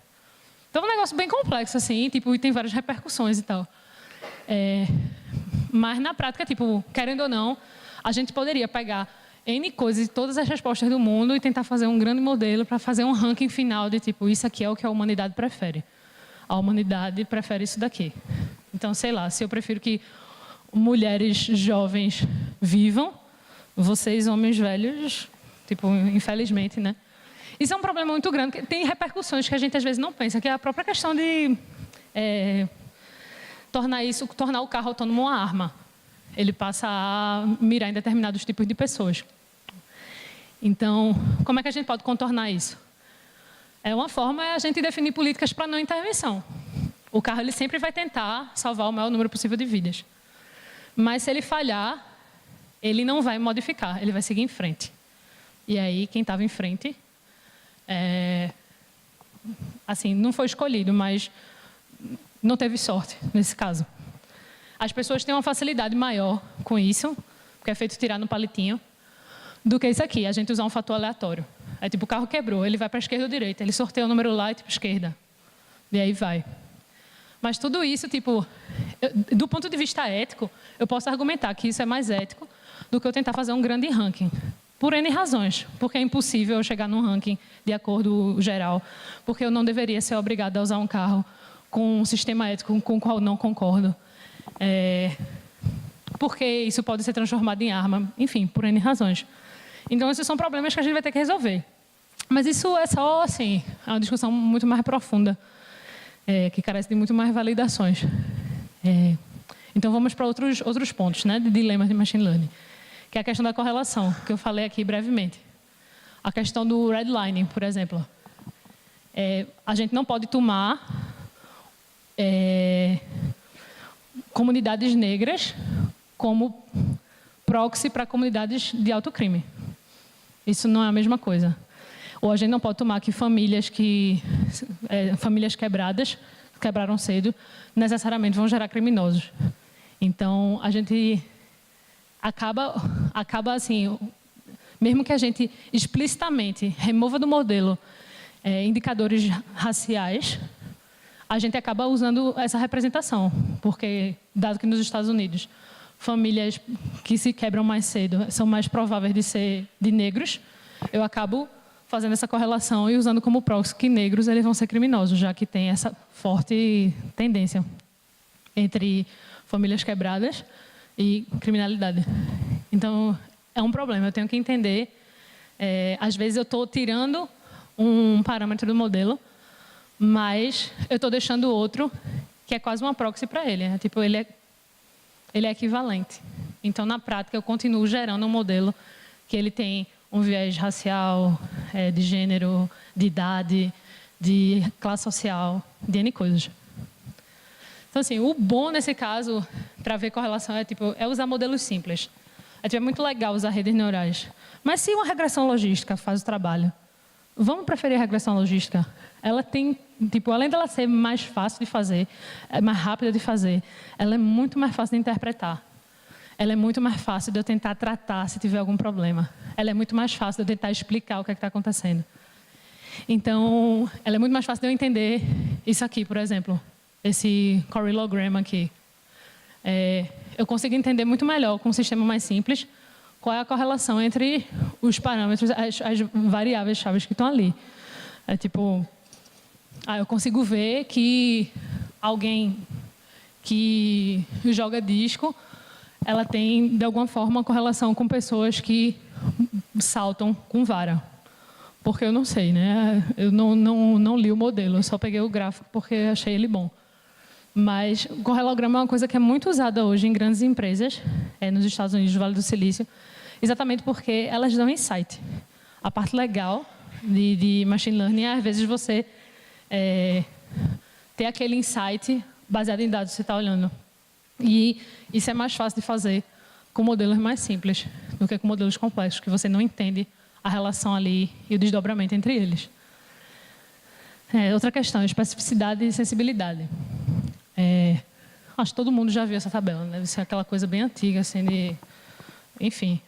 Então é um negócio bem complexo, assim, tipo, e tem várias repercussões e tal. Mas na prática, tipo, querendo ou não, a gente poderia pegar N coisas, todas as respostas do mundo e tentar fazer um grande modelo para fazer um ranking final de, tipo, isso aqui é o que a humanidade prefere. A humanidade prefere isso daqui. Então, sei lá, se eu prefiro que mulheres jovens vivam, vocês, homens velhos, tipo, infelizmente, né? Isso é um problema muito grande, porque tem repercussões que a gente às vezes não pensa, que é a própria questão de tornar o carro autônomo uma arma. Ele passa a mirar em determinados tipos de pessoas. Então, como é que a gente pode contornar isso? Uma forma é a gente definir políticas para não intervenção. O carro ele sempre vai tentar salvar o maior número possível de vidas. Mas se ele falhar, ele não vai modificar, ele vai seguir em frente. E aí, quem estava em frente, assim, não foi escolhido, mas não teve sorte nesse caso. As pessoas têm uma facilidade maior com isso, porque é feito tirar no palitinho, do que isso aqui, a gente usar um fator aleatório. É tipo, o carro quebrou, ele vai para a esquerda ou direita, ele sorteia o número lá e tipo, esquerda. E aí vai. Mas tudo isso, tipo, do ponto de vista ético, eu posso argumentar que isso é mais ético do que eu tentar fazer um grande ranking. Por N razões. Porque é impossível eu chegar num ranking de acordo geral. Porque eu não deveria ser obrigada a usar um carro com um sistema ético com o qual não concordo. Porque isso pode ser transformado em arma. Enfim, por N razões. Então, esses são problemas que a gente vai ter que resolver. Mas isso é só, assim, é uma discussão muito mais profunda. Que carece de muito mais validações. Então, vamos para outros pontos, né, de dilemas de machine learning, que é a questão da correlação, que eu falei aqui brevemente. A questão do redlining, por exemplo. A gente não pode tomar comunidades negras como proxy para comunidades de alto crime. Isso não é a mesma coisa. Ou a gente não pode tomar que famílias quebradas, quebraram cedo, necessariamente vão gerar criminosos. Então, a gente acaba assim, mesmo que a gente explicitamente remova do modelo indicadores raciais, a gente acaba usando essa representação, porque, dado que nos Estados Unidos, famílias que se quebram mais cedo são mais prováveis de ser de negros, eu acabo fazendo essa correlação e usando como proxy que negros eles vão ser criminosos, já que tem essa forte tendência entre famílias quebradas e criminalidade. Então, é um problema, eu tenho que entender. Às vezes eu estou tirando um parâmetro do modelo, mas eu estou deixando outro que é quase uma proxy para ele. Tipo, ele é equivalente. Então, na prática, eu continuo gerando um modelo que ele tem um viés racial, de gênero, de idade, de classe social, de N coisas. Então, assim, o bom nesse caso, para ver correlação, é usar modelos simples. É muito legal usar redes neurais. Mas se uma regressão logística faz o trabalho, vamos preferir a regressão logística? Ela tem, além dela ser mais fácil de fazer, mais rápida de fazer, ela é muito mais fácil de interpretar. Ela é muito mais fácil de eu tentar tratar se tiver algum problema. Ela é muito mais fácil de eu tentar explicar o que está acontecendo. Então, ela é muito mais fácil de eu entender isso aqui, por exemplo, esse correlogram aqui. Eu consigo entender muito melhor, com um sistema mais simples, qual é a correlação entre os parâmetros, as variáveis chaves que estão ali. Eu consigo ver que alguém que joga disco, ela tem, de alguma forma, uma correlação com pessoas que saltam com vara. Porque eu não sei, né? Eu não li o modelo, eu só peguei o gráfico porque achei ele bom. Mas o correlograma é uma coisa que é muito usada hoje em grandes empresas, nos Estados Unidos, no Vale do Silício, exatamente porque elas dão insight. A parte legal de machine learning é, às vezes, você ter aquele insight baseado em dados que você está olhando. E isso é mais fácil de fazer com modelos mais simples do que com modelos complexos, que você não entende a relação ali e o desdobramento entre eles. Outra questão, especificidade e sensibilidade. Acho que todo mundo já viu essa tabela, né? Deve ser aquela coisa bem antiga, assim, enfim.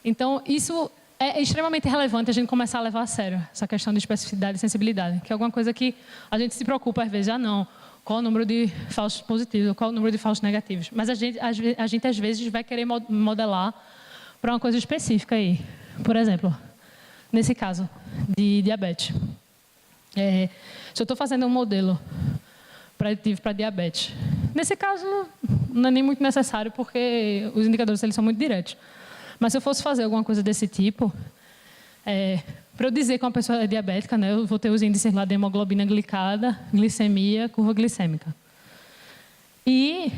Então, isso é extremamente relevante a gente começar a levar a sério essa questão de especificidade e sensibilidade, que é alguma coisa que a gente se preocupa às vezes, não, qual o número de falsos positivos, qual o número de falsos negativos. Mas a gente às vezes vai querer modelar para uma coisa específica aí. Por exemplo, nesse caso de diabetes. Se eu estou fazendo um modelo preditivo para diabetes, nesse caso não é nem muito necessário porque os indicadores eles são muito diretos. Mas se eu fosse fazer alguma coisa desse tipo, para eu dizer que uma pessoa é diabética, né, eu vou ter os índices lá de hemoglobina glicada, glicemia, curva glicêmica. E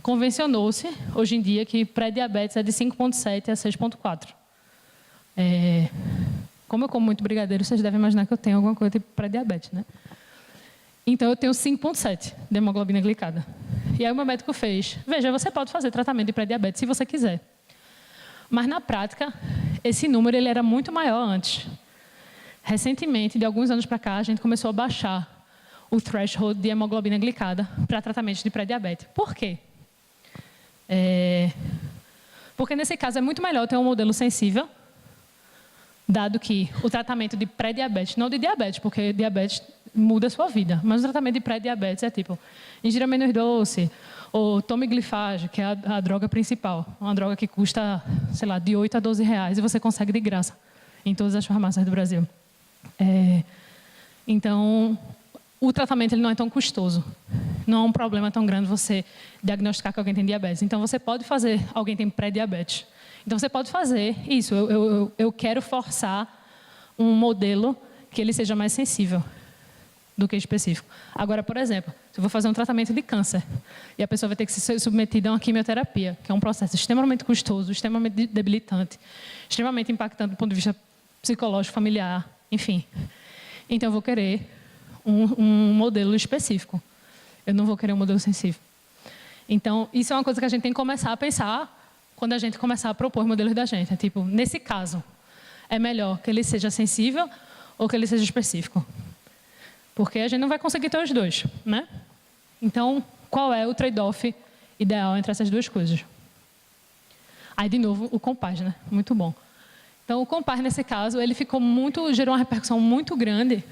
convencionou-se, hoje em dia, que pré-diabetes é de 5,7 a 6,4. Como eu como muito brigadeiro, vocês devem imaginar que eu tenho alguma coisa tipo pré-diabetes, né? Então, eu tenho 5,7 de hemoglobina glicada. E aí o meu médico fez, veja, você pode fazer tratamento de pré-diabetes se você quiser. Mas, na prática, esse número ele era muito maior antes. Recentemente, de alguns anos para cá, a gente começou a baixar o threshold de hemoglobina glicada para tratamentos de pré-diabetes. Por quê? Porque, nesse caso, é muito melhor ter um modelo sensível, dado que o tratamento de pré-diabetes, não de diabetes, porque diabetes muda a sua vida, mas o tratamento de pré-diabetes é tipo, ingira menos doce, ou tome glifage, que é a droga principal, uma droga que custa, sei lá, de 8 a 12 reais, e você consegue de graça em todas as farmácias do Brasil. Então, o tratamento ele não é tão custoso. Não é um problema tão grande você diagnosticar que alguém tem diabetes. Então, você pode fazer, alguém tem pré-diabetes. Então, você pode fazer isso. Eu quero forçar um modelo que ele seja mais sensível do que específico. Agora, por exemplo, se eu vou fazer um tratamento de câncer e a pessoa vai ter que ser submetida a uma quimioterapia, que é um processo extremamente custoso, extremamente debilitante, extremamente impactante do ponto de vista psicológico, familiar, enfim. Então, eu vou querer um modelo específico. Eu não vou querer um modelo sensível. Então, isso é uma coisa que a gente tem que começar a pensar quando a gente começar a propor modelos da gente. Tipo, nesse caso, é melhor que ele seja sensível ou que ele seja específico? Porque a gente não vai conseguir ter os dois, né? Então, qual é o trade-off ideal entre essas duas coisas? Aí, de novo, o compás, né? Muito bom. Então, o compás, nesse caso, ele gerou uma repercussão muito grande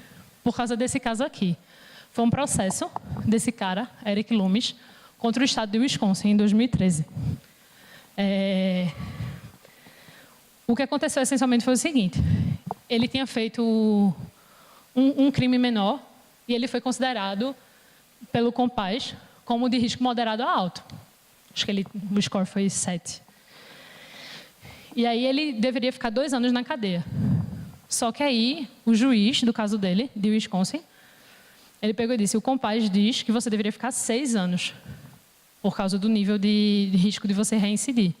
por causa desse caso aqui. Foi um processo desse cara, Eric Loomis, contra o estado de Wisconsin, em 2013. O que aconteceu, essencialmente, foi o seguinte. Ele tinha feito um crime menor e ele foi considerado, pelo compás, como de risco moderado a alto. Acho que o score foi 7. E aí ele deveria ficar 2 anos na cadeia. Só que aí, o juiz do caso dele, de Wisconsin, ele pegou e disse, o compás diz que você deveria ficar 6 anos, por causa do nível de risco de você reincidir.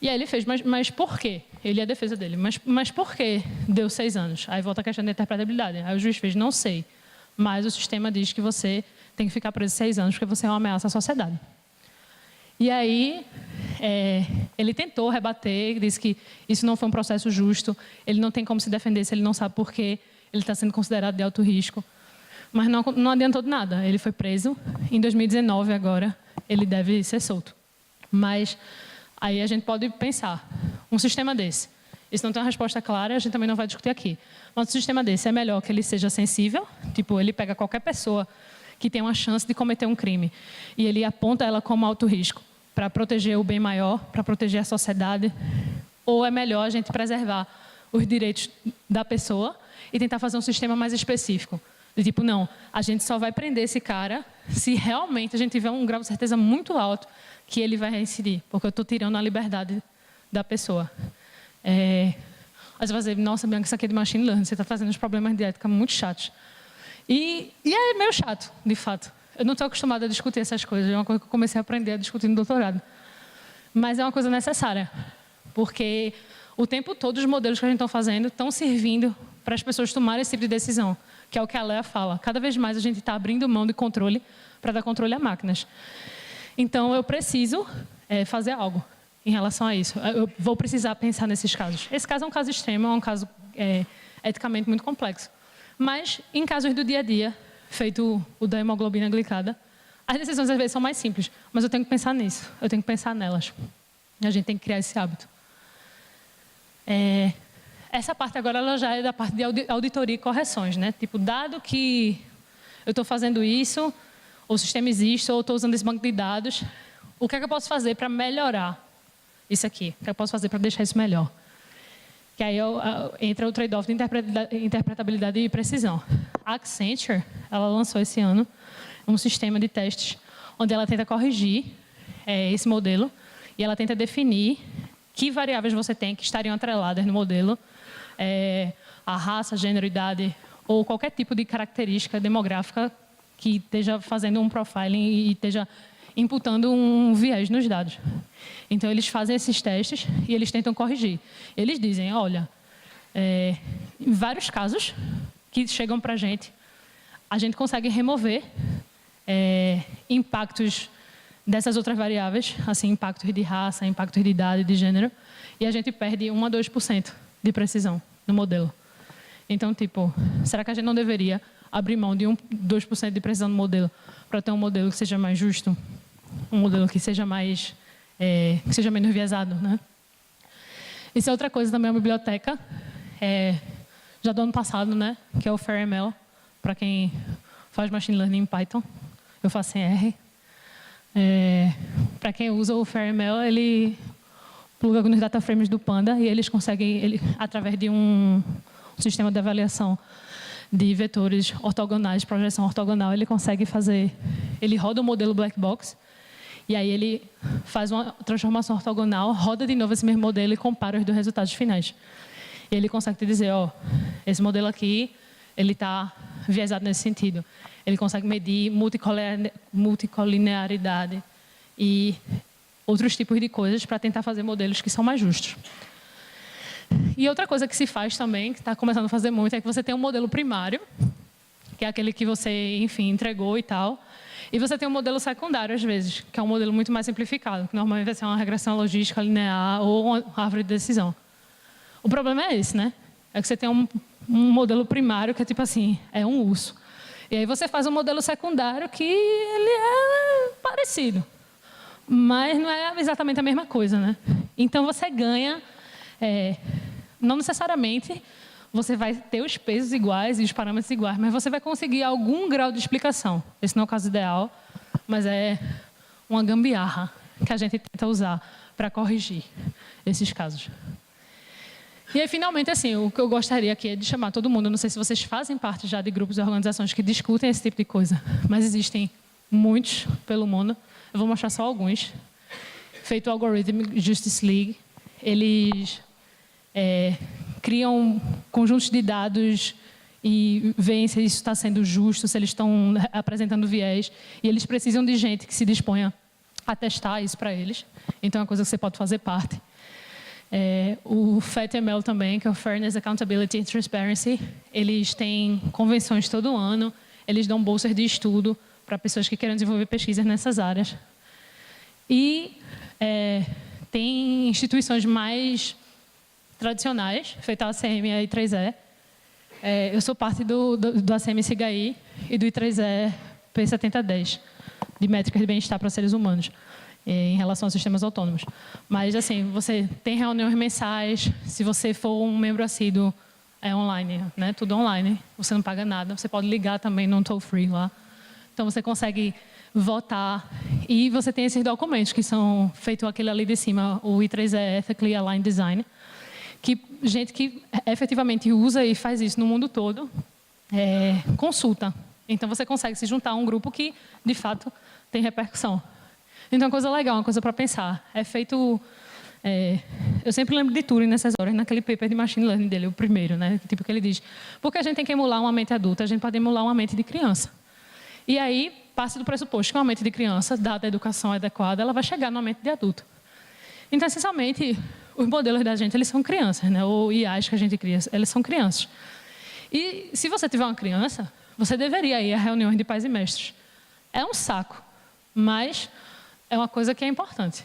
E aí ele fez, mas por quê? Ele é a defesa dele, mas por que deu 6 anos? Aí volta a questão da interpretabilidade. Aí o juiz fez, não sei, mas o sistema diz que você tem que ficar preso 6 anos porque você é uma ameaça à sociedade. E aí, ele tentou rebater, disse que isso não foi um processo justo, ele não tem como se defender se ele não sabe por que ele está sendo considerado de alto risco. Mas não adiantou de nada, ele foi preso. Em 2019, agora, ele deve ser solto. Mas aí a gente pode pensar, um sistema desse, isso não tem uma resposta clara, a gente também não vai discutir aqui. Mas um sistema desse é melhor que ele seja sensível, tipo, ele pega qualquer pessoa que tem uma chance de cometer um crime e ele aponta ela como alto risco para proteger o bem maior, para proteger a sociedade, ou é melhor a gente preservar os direitos da pessoa e tentar fazer um sistema mais específico. De tipo, não, a gente só vai prender esse cara se realmente a gente tiver um grau de certeza muito alto que ele vai reincidir, porque eu estou tirando a liberdade da pessoa. Aí você vai dizer, nossa, Bianca, isso aqui é de machine learning, você está trazendo uns problemas de ética muito chatos. E é meio chato, de fato. Eu não estou acostumada a discutir essas coisas, é uma coisa que eu comecei a aprender a discutir no doutorado. Mas é uma coisa necessária, porque o tempo todo os modelos que a gente está fazendo estão servindo para as pessoas tomarem esse tipo de decisão, que é o que a Lea fala. Cada vez mais a gente está abrindo mão de controle para dar controle a máquinas. Então, eu preciso fazer algo em relação a isso. Eu vou precisar pensar nesses casos. Esse caso é um caso extremo, é um caso eticamente muito complexo. Mas, em casos do dia a dia, feito o da hemoglobina glicada, as decisões às vezes são mais simples, mas eu tenho que pensar nisso, eu tenho que pensar nelas. E a gente tem que criar esse hábito. Essa parte agora ela já é da parte de auditoria e correções, né? Tipo, dado que eu estou fazendo isso, o sistema existe, ou estou usando esse banco de dados, o que é que eu posso fazer para melhorar isso aqui? O que eu posso fazer para deixar isso melhor? Que aí entra o trade-off de interpretabilidade e precisão. A Accenture, ela lançou esse ano um sistema de testes onde ela tenta corrigir esse modelo e ela tenta definir que variáveis você tem que estariam atreladas no modelo, a raça, gênero, idade ou qualquer tipo de característica demográfica que esteja fazendo um profiling e esteja imputando um viés nos dados. Então, eles fazem esses testes e eles tentam corrigir. Eles dizem, olha, em vários casos que chegam para a gente consegue remover impactos dessas outras variáveis, assim, impactos de raça, impactos de idade, de gênero, e a gente perde 1 a 2% de precisão no modelo. Então, tipo, será que a gente não deveria abrir mão de 2% de precisão no modelo para ter um modelo que seja mais justo, um modelo que seja mais que seja menos enviesado, né? Isso é outra coisa também, a biblioteca, já do ano passado, né? Que é o FairML, para quem faz Machine Learning em Python. Eu faço em R. Para quem usa o FairML, ele pluga nos data frames do Panda e eles conseguem, através de um sistema de avaliação de vetores ortogonais, projeção ortogonal, ele consegue fazer, ele roda o modelo black box e aí ele faz uma transformação ortogonal, roda de novo esse mesmo modelo e compara os dois resultados finais. E ele consegue te dizer, ó, esse modelo aqui, ele está viesado nesse sentido. Ele consegue medir multicolinearidade e outros tipos de coisas para tentar fazer modelos que são mais justos. E outra coisa que se faz também, que está começando a fazer muito, é que você tem um modelo primário, que é aquele que você, enfim, entregou e tal, e você tem um modelo secundário, às vezes, que é um modelo muito mais simplificado, que normalmente vai ser uma regressão logística linear ou uma árvore de decisão. O problema é esse, né? É que você tem um modelo primário que é tipo assim, é um urso. E aí você faz um modelo secundário que ele é parecido, mas não é exatamente a mesma coisa, né? Então você ganha, não necessariamente você vai ter os pesos iguais e os parâmetros iguais, mas você vai conseguir algum grau de explicação. Esse não é o caso ideal, mas é uma gambiarra que a gente tenta usar para corrigir esses casos. E aí, finalmente, assim, o que eu gostaria aqui é de chamar todo mundo. Eu não sei se vocês fazem parte já de grupos e organizações que discutem esse tipo de coisa, mas existem muitos pelo mundo. Eu vou mostrar só alguns. Feito o Algorithm Justice League, eles criam conjuntos de dados e veem se isso está sendo justo, se eles estão apresentando viés. E eles precisam de gente que se disponha a testar isso para eles. Então, é uma coisa que você pode fazer parte. O FATML também, que é o Fairness, Accountability and Transparency, eles têm convenções todo ano, eles dão bolsas de estudo para pessoas que queiram desenvolver pesquisas nessas áreas. E tem instituições mais tradicionais, feita a ACM e a I3E. Eu sou parte do ACM-SIGAI e do I3E P7010, de métricas de bem-estar para seres humanos, em relação aos sistemas autônomos. Mas, assim, você tem reuniões mensais, se você for um membro assíduo, é online, né? Tudo online, você não paga nada, você pode ligar também no toll free lá. Então, você consegue votar e você tem esses documentos que são feitos aquele ali de cima, o I3E Ethically Aligned Design, que gente que efetivamente usa e faz isso no mundo todo, consulta. Então, você consegue se juntar a um grupo que, de fato, tem repercussão. Então, é uma coisa legal, uma coisa para pensar. É feito... eu sempre lembro de Turing nessas horas, naquele paper de Machine Learning dele, o primeiro, né? Tipo que ele diz, porque a gente tem que emular uma mente adulta, a gente pode emular uma mente de criança. E aí, parte do pressuposto que uma mente de criança, dada a educação adequada, ela vai chegar numa mente de adulto. Então, essencialmente, os modelos da gente, eles são crianças, né? Ou IAs que a gente cria, eles são crianças. E se você tiver uma criança, você deveria ir a reuniões de pais e mestres. É um saco, mas é uma coisa que é importante.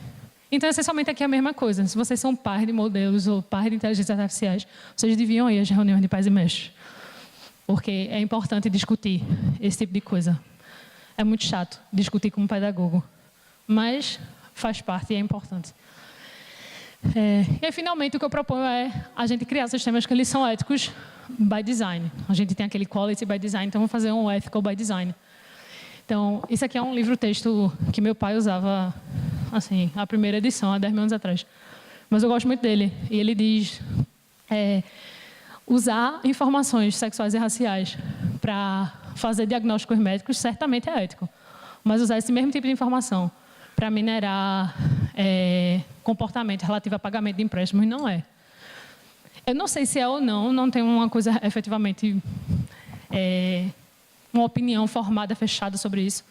Então, essencialmente, aqui é a mesma coisa. Se vocês são pais de modelos ou pais de inteligências artificiais, vocês deviam ir às reuniões de pais e mestres. Porque é importante discutir esse tipo de coisa. É muito chato discutir com um pedagogo, mas faz parte e é importante. E aí, finalmente, o que eu proponho é a gente criar sistemas que eles são éticos by design. A gente tem aquele quality by design, então vamos fazer um ethical by design. Então, isso aqui é um livro-texto que meu pai usava, assim, a primeira edição, há 10 mil anos atrás. Mas eu gosto muito dele. E ele diz, usar informações sexuais e raciais para fazer diagnósticos médicos certamente é ético. Mas usar esse mesmo tipo de informação para minerar comportamento relativo a pagamento de empréstimos não é. Eu não sei se é ou não tenho uma coisa efetivamente, uma opinião formada, fechada sobre isso.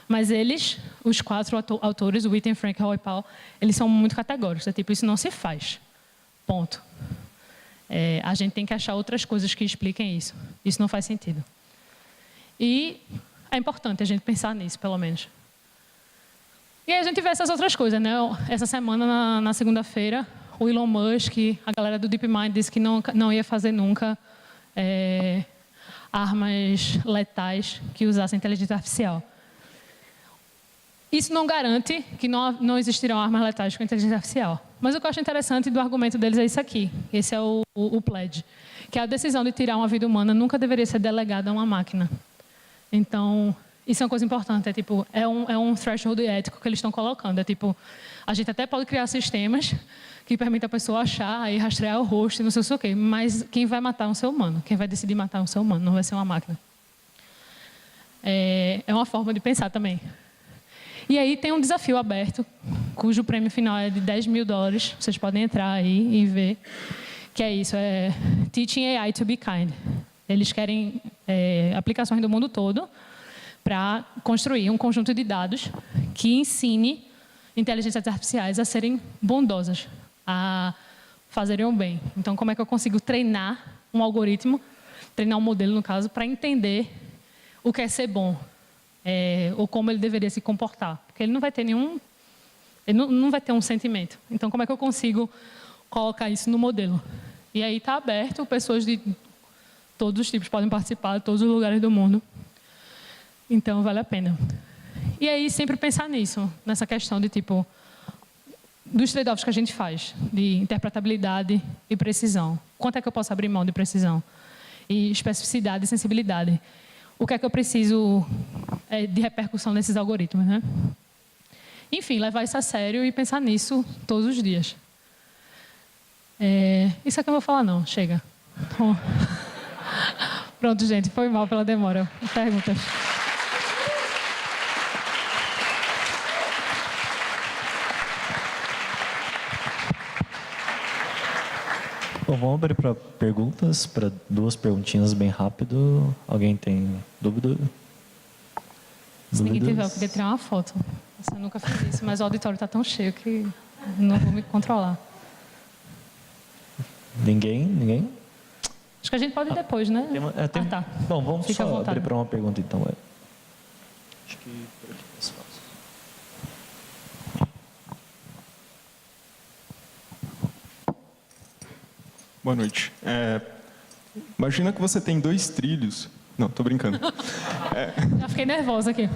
Mas eles, os 4 autores, o Witten, Frank, Hall e Paul, eles são muito categóricos. É tipo, isso não se faz. Ponto. A gente tem que achar outras coisas que expliquem isso. Isso não faz sentido. E é importante a gente pensar nisso, pelo menos. E aí a gente vê essas outras coisas, né? Essa semana, na segunda-feira, o Elon Musk, a galera do DeepMind disse que não ia fazer nunca armas letais que usassem inteligência artificial. Isso não garante que não existirão armas letais com inteligência artificial. Mas o que eu acho interessante do argumento deles é isso aqui. Esse é o pledge. Que a decisão de tirar uma vida humana nunca deveria ser delegada a uma máquina. Então, isso é uma coisa importante. É um threshold ético que eles estão colocando. É tipo, a gente até pode criar sistemas que permitam a pessoa achar e rastrear o rosto e não sei o quê. Mas quem vai matar é um ser humano. Quem vai decidir matar é um ser humano, não vai ser uma máquina. É uma forma de pensar também. E aí tem um desafio aberto, cujo prêmio final é de $10 mil. Vocês podem entrar aí e ver. Que é isso, Teaching AI to be Kind. Eles querem aplicações do mundo todo para construir um conjunto de dados que ensine inteligências artificiais a serem bondosas, a fazerem o bem. Então, como é que eu consigo treinar um algoritmo, treinar um modelo, no caso, para entender o que é ser bom? Ou como ele deveria se comportar, porque ele não vai ter ele não vai ter um sentimento. Então, como é que eu consigo colocar isso no modelo? E aí está aberto, pessoas de todos os tipos podem participar, de todos os lugares do mundo. Então, vale a pena. E aí, sempre pensar nisso, nessa questão de, tipo, dos trade-offs que a gente faz, de interpretabilidade e precisão. Quanto é que eu posso abrir mão de precisão? E especificidade e sensibilidade. O que é que eu preciso de repercussão nesses algoritmos, né? Enfim, levar isso a sério e pensar nisso todos os dias. Isso aqui eu não vou falar, não. Chega. Então, pronto, gente. Foi mal pela demora. Perguntas? Bom, vamos abrir para perguntas, para 2 perguntinhas bem rápido. Alguém tem dúvida? Se ninguém tiver, eu podia tirar uma foto. Eu nunca fiz isso, mas o auditório está tão cheio que não vou me controlar. Ninguém? Acho que a gente pode ir depois, né? Tá. Bom, vamos Fica só abrir para uma pergunta, então. Acho que por aqui é fácil. Boa noite. Imagina que você tem 2 trilhos. Não, tô brincando. Já fiquei nervosa aqui.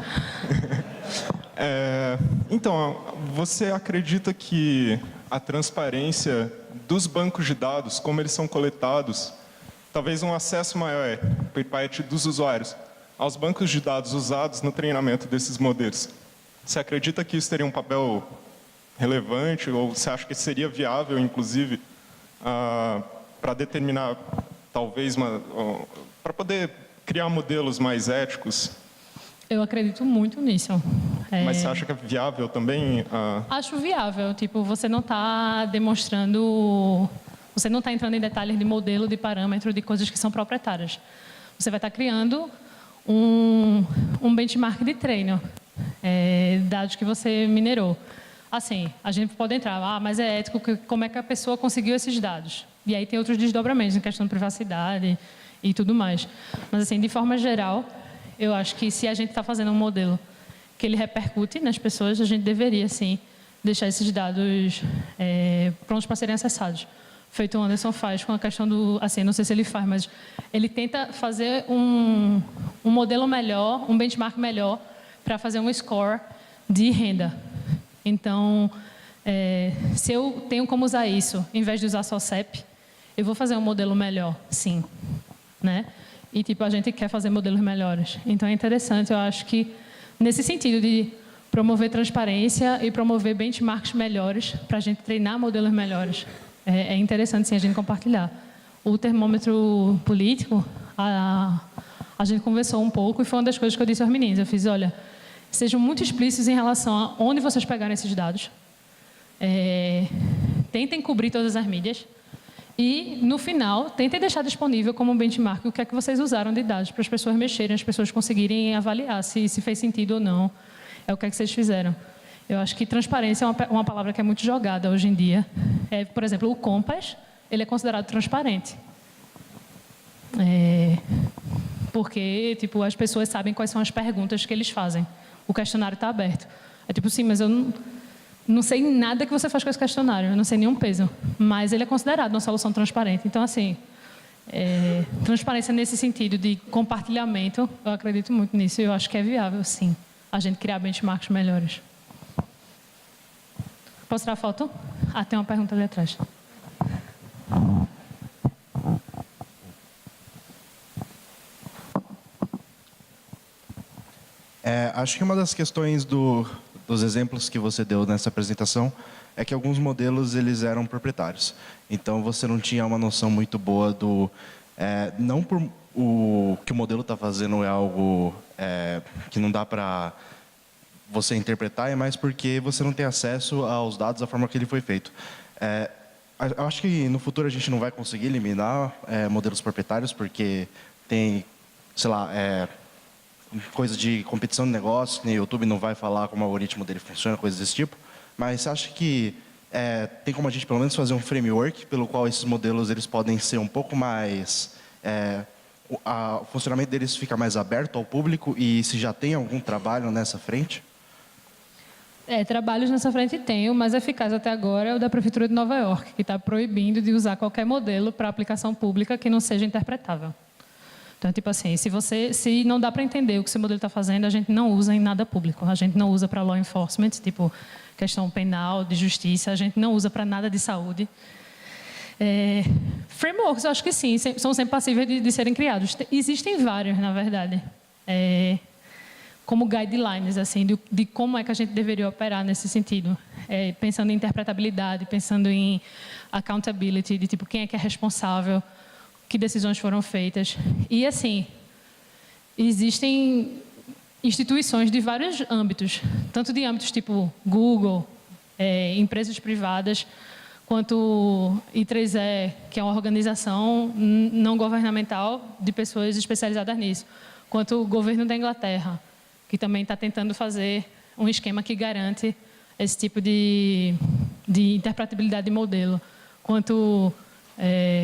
Então, você acredita que a transparência dos bancos de dados, como eles são coletados, talvez um acesso maior por parte dos usuários aos bancos de dados usados no treinamento desses modelos? Você acredita que isso teria um papel relevante ou você acha que seria viável, inclusive, para determinar, talvez, para poder criar modelos mais éticos? Eu acredito muito nisso. Mas você acha que é viável também? Acho viável. Tipo, você não está demonstrando... Você não está entrando em detalhes de modelo, de parâmetro, de coisas que são proprietárias. Você vai estar criando um benchmark de treino, dados que você minerou. Assim, a gente pode entrar, mas é ético, como é que a pessoa conseguiu esses dados? E aí tem outros desdobramentos em questão de privacidade e tudo mais. Mas, assim, de forma geral, eu acho que se a gente está fazendo um modelo que ele repercute nas pessoas, a gente deveria, sim, deixar esses dados prontos para serem acessados. Feito o Anderson faz com a questão do... Assim, não sei se ele faz, mas ele tenta fazer um modelo melhor, um benchmark melhor, para fazer um score de renda. Então, se eu tenho como usar isso, em vez de usar só CEP, eu vou fazer um modelo melhor, sim. Né? E, tipo, a gente quer fazer modelos melhores. Então, é interessante, eu acho que, nesse sentido de promover transparência e promover benchmarks melhores para a gente treinar modelos melhores. É interessante, sim, a gente compartilhar. O termômetro político, a gente conversou um pouco e foi uma das coisas que eu disse aos meninos. Eu fiz, olha, sejam muito explícitos em relação a onde vocês pegaram esses dados. Tentem cobrir todas as mídias. E, no final, tentem deixar disponível como um benchmark o que é que vocês usaram de dados para as pessoas mexerem, as pessoas conseguirem avaliar se fez sentido ou não. É o que é que vocês fizeram. Eu acho que transparência é uma palavra que é muito jogada hoje em dia. Por exemplo, o Compass, ele é considerado transparente. Porque, tipo, as pessoas sabem quais são as perguntas que eles fazem. O questionário está aberto. Tipo, sim, mas eu não sei nada que você faz com esse questionário, eu não sei nenhum peso. Mas ele é considerado uma solução transparente. Então, assim, transparência nesse sentido de compartilhamento, eu acredito muito nisso e eu acho que é viável, sim, a gente criar benchmarks melhores. Posso tirar a foto? Tem uma pergunta ali atrás. Acho que uma das questões dos exemplos que você deu nessa apresentação é que alguns modelos eles eram proprietários. Então você não tinha uma noção muito boa do... não por o que o modelo está fazendo é algo que não dá para você interpretar, é mais porque você não tem acesso aos dados da forma que ele foi feito. Eu acho que no futuro a gente não vai conseguir eliminar modelos proprietários porque tem, sei lá, coisa de competição de negócio, que o YouTube não vai falar como o algoritmo dele funciona, coisas desse tipo. Mas você acha que tem como a gente pelo menos fazer um framework pelo qual esses modelos eles podem ser um pouco mais... o funcionamento deles fica mais aberto ao público e se já tem algum trabalho nessa frente? Trabalhos nessa frente tem. O mais eficaz até agora é o da Prefeitura de Nova York, que está proibindo de usar qualquer modelo para aplicação pública que não seja interpretável. Então, tipo assim, se não dá para entender o que esse modelo está fazendo, a gente não usa em nada público. A gente não usa para law enforcement, tipo questão penal, de justiça. A gente não usa para nada de saúde. Frameworks, eu acho que sim, são sempre passíveis de serem criados. Existem vários, na verdade. Como guidelines, assim, de como é que a gente deveria operar nesse sentido. Pensando em interpretabilidade, pensando em accountability, de tipo, quem é que é responsável, que decisões foram feitas. E, assim, existem instituições de vários âmbitos, tanto de âmbitos tipo Google, empresas privadas, quanto I3E, que é uma organização não governamental de pessoas especializadas nisso, quanto o governo da Inglaterra, que também está tentando fazer um esquema que garante esse tipo de interpretabilidade de modelo, quanto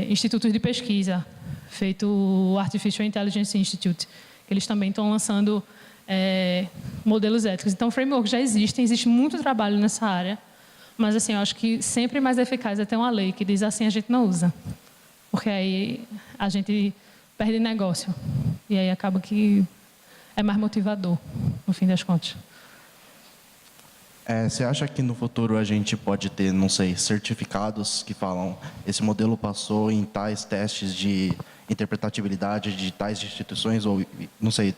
institutos de pesquisa, feito o Artificial Intelligence Institute, que eles também estão lançando modelos éticos. Então, frameworks já existem, existe muito trabalho nessa área, mas assim, eu acho que sempre mais eficaz é ter uma lei que diz assim, a gente não usa, porque aí a gente perde negócio, e aí acaba que é mais motivador, no fim das contas. Você acha que no futuro a gente pode ter, não sei, certificados que falam esse modelo passou em tais testes de interpretabilidade de tais instituições, ou não sei,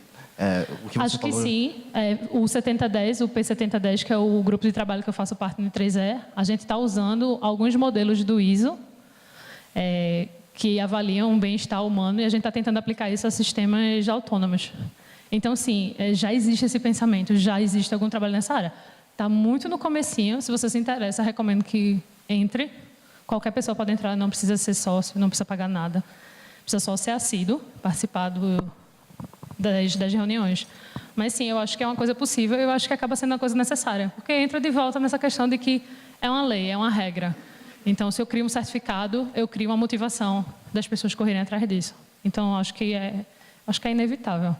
o que você falou? Acho que sim. O 7010, o P7010, que é o grupo de trabalho que eu faço parte no I3E, a gente está usando alguns modelos do ISO, que avaliam o bem-estar humano, e a gente está tentando aplicar isso a sistemas autônomos. Então, sim, já existe esse pensamento, já existe algum trabalho nessa área. Está muito no comecinho, se você se interessa, recomendo que entre. Qualquer pessoa pode entrar, não precisa ser sócio, não precisa pagar nada. Precisa só ser assíduo, participar das reuniões. Mas, sim, eu acho que é uma coisa possível, eu acho que acaba sendo uma coisa necessária, porque entra de volta nessa questão de que é uma lei, é uma regra. Então, se eu crio um certificado, eu crio uma motivação das pessoas correrem atrás disso. Então, acho que é inevitável,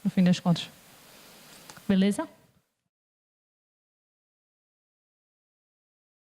no fim das contas. Beleza?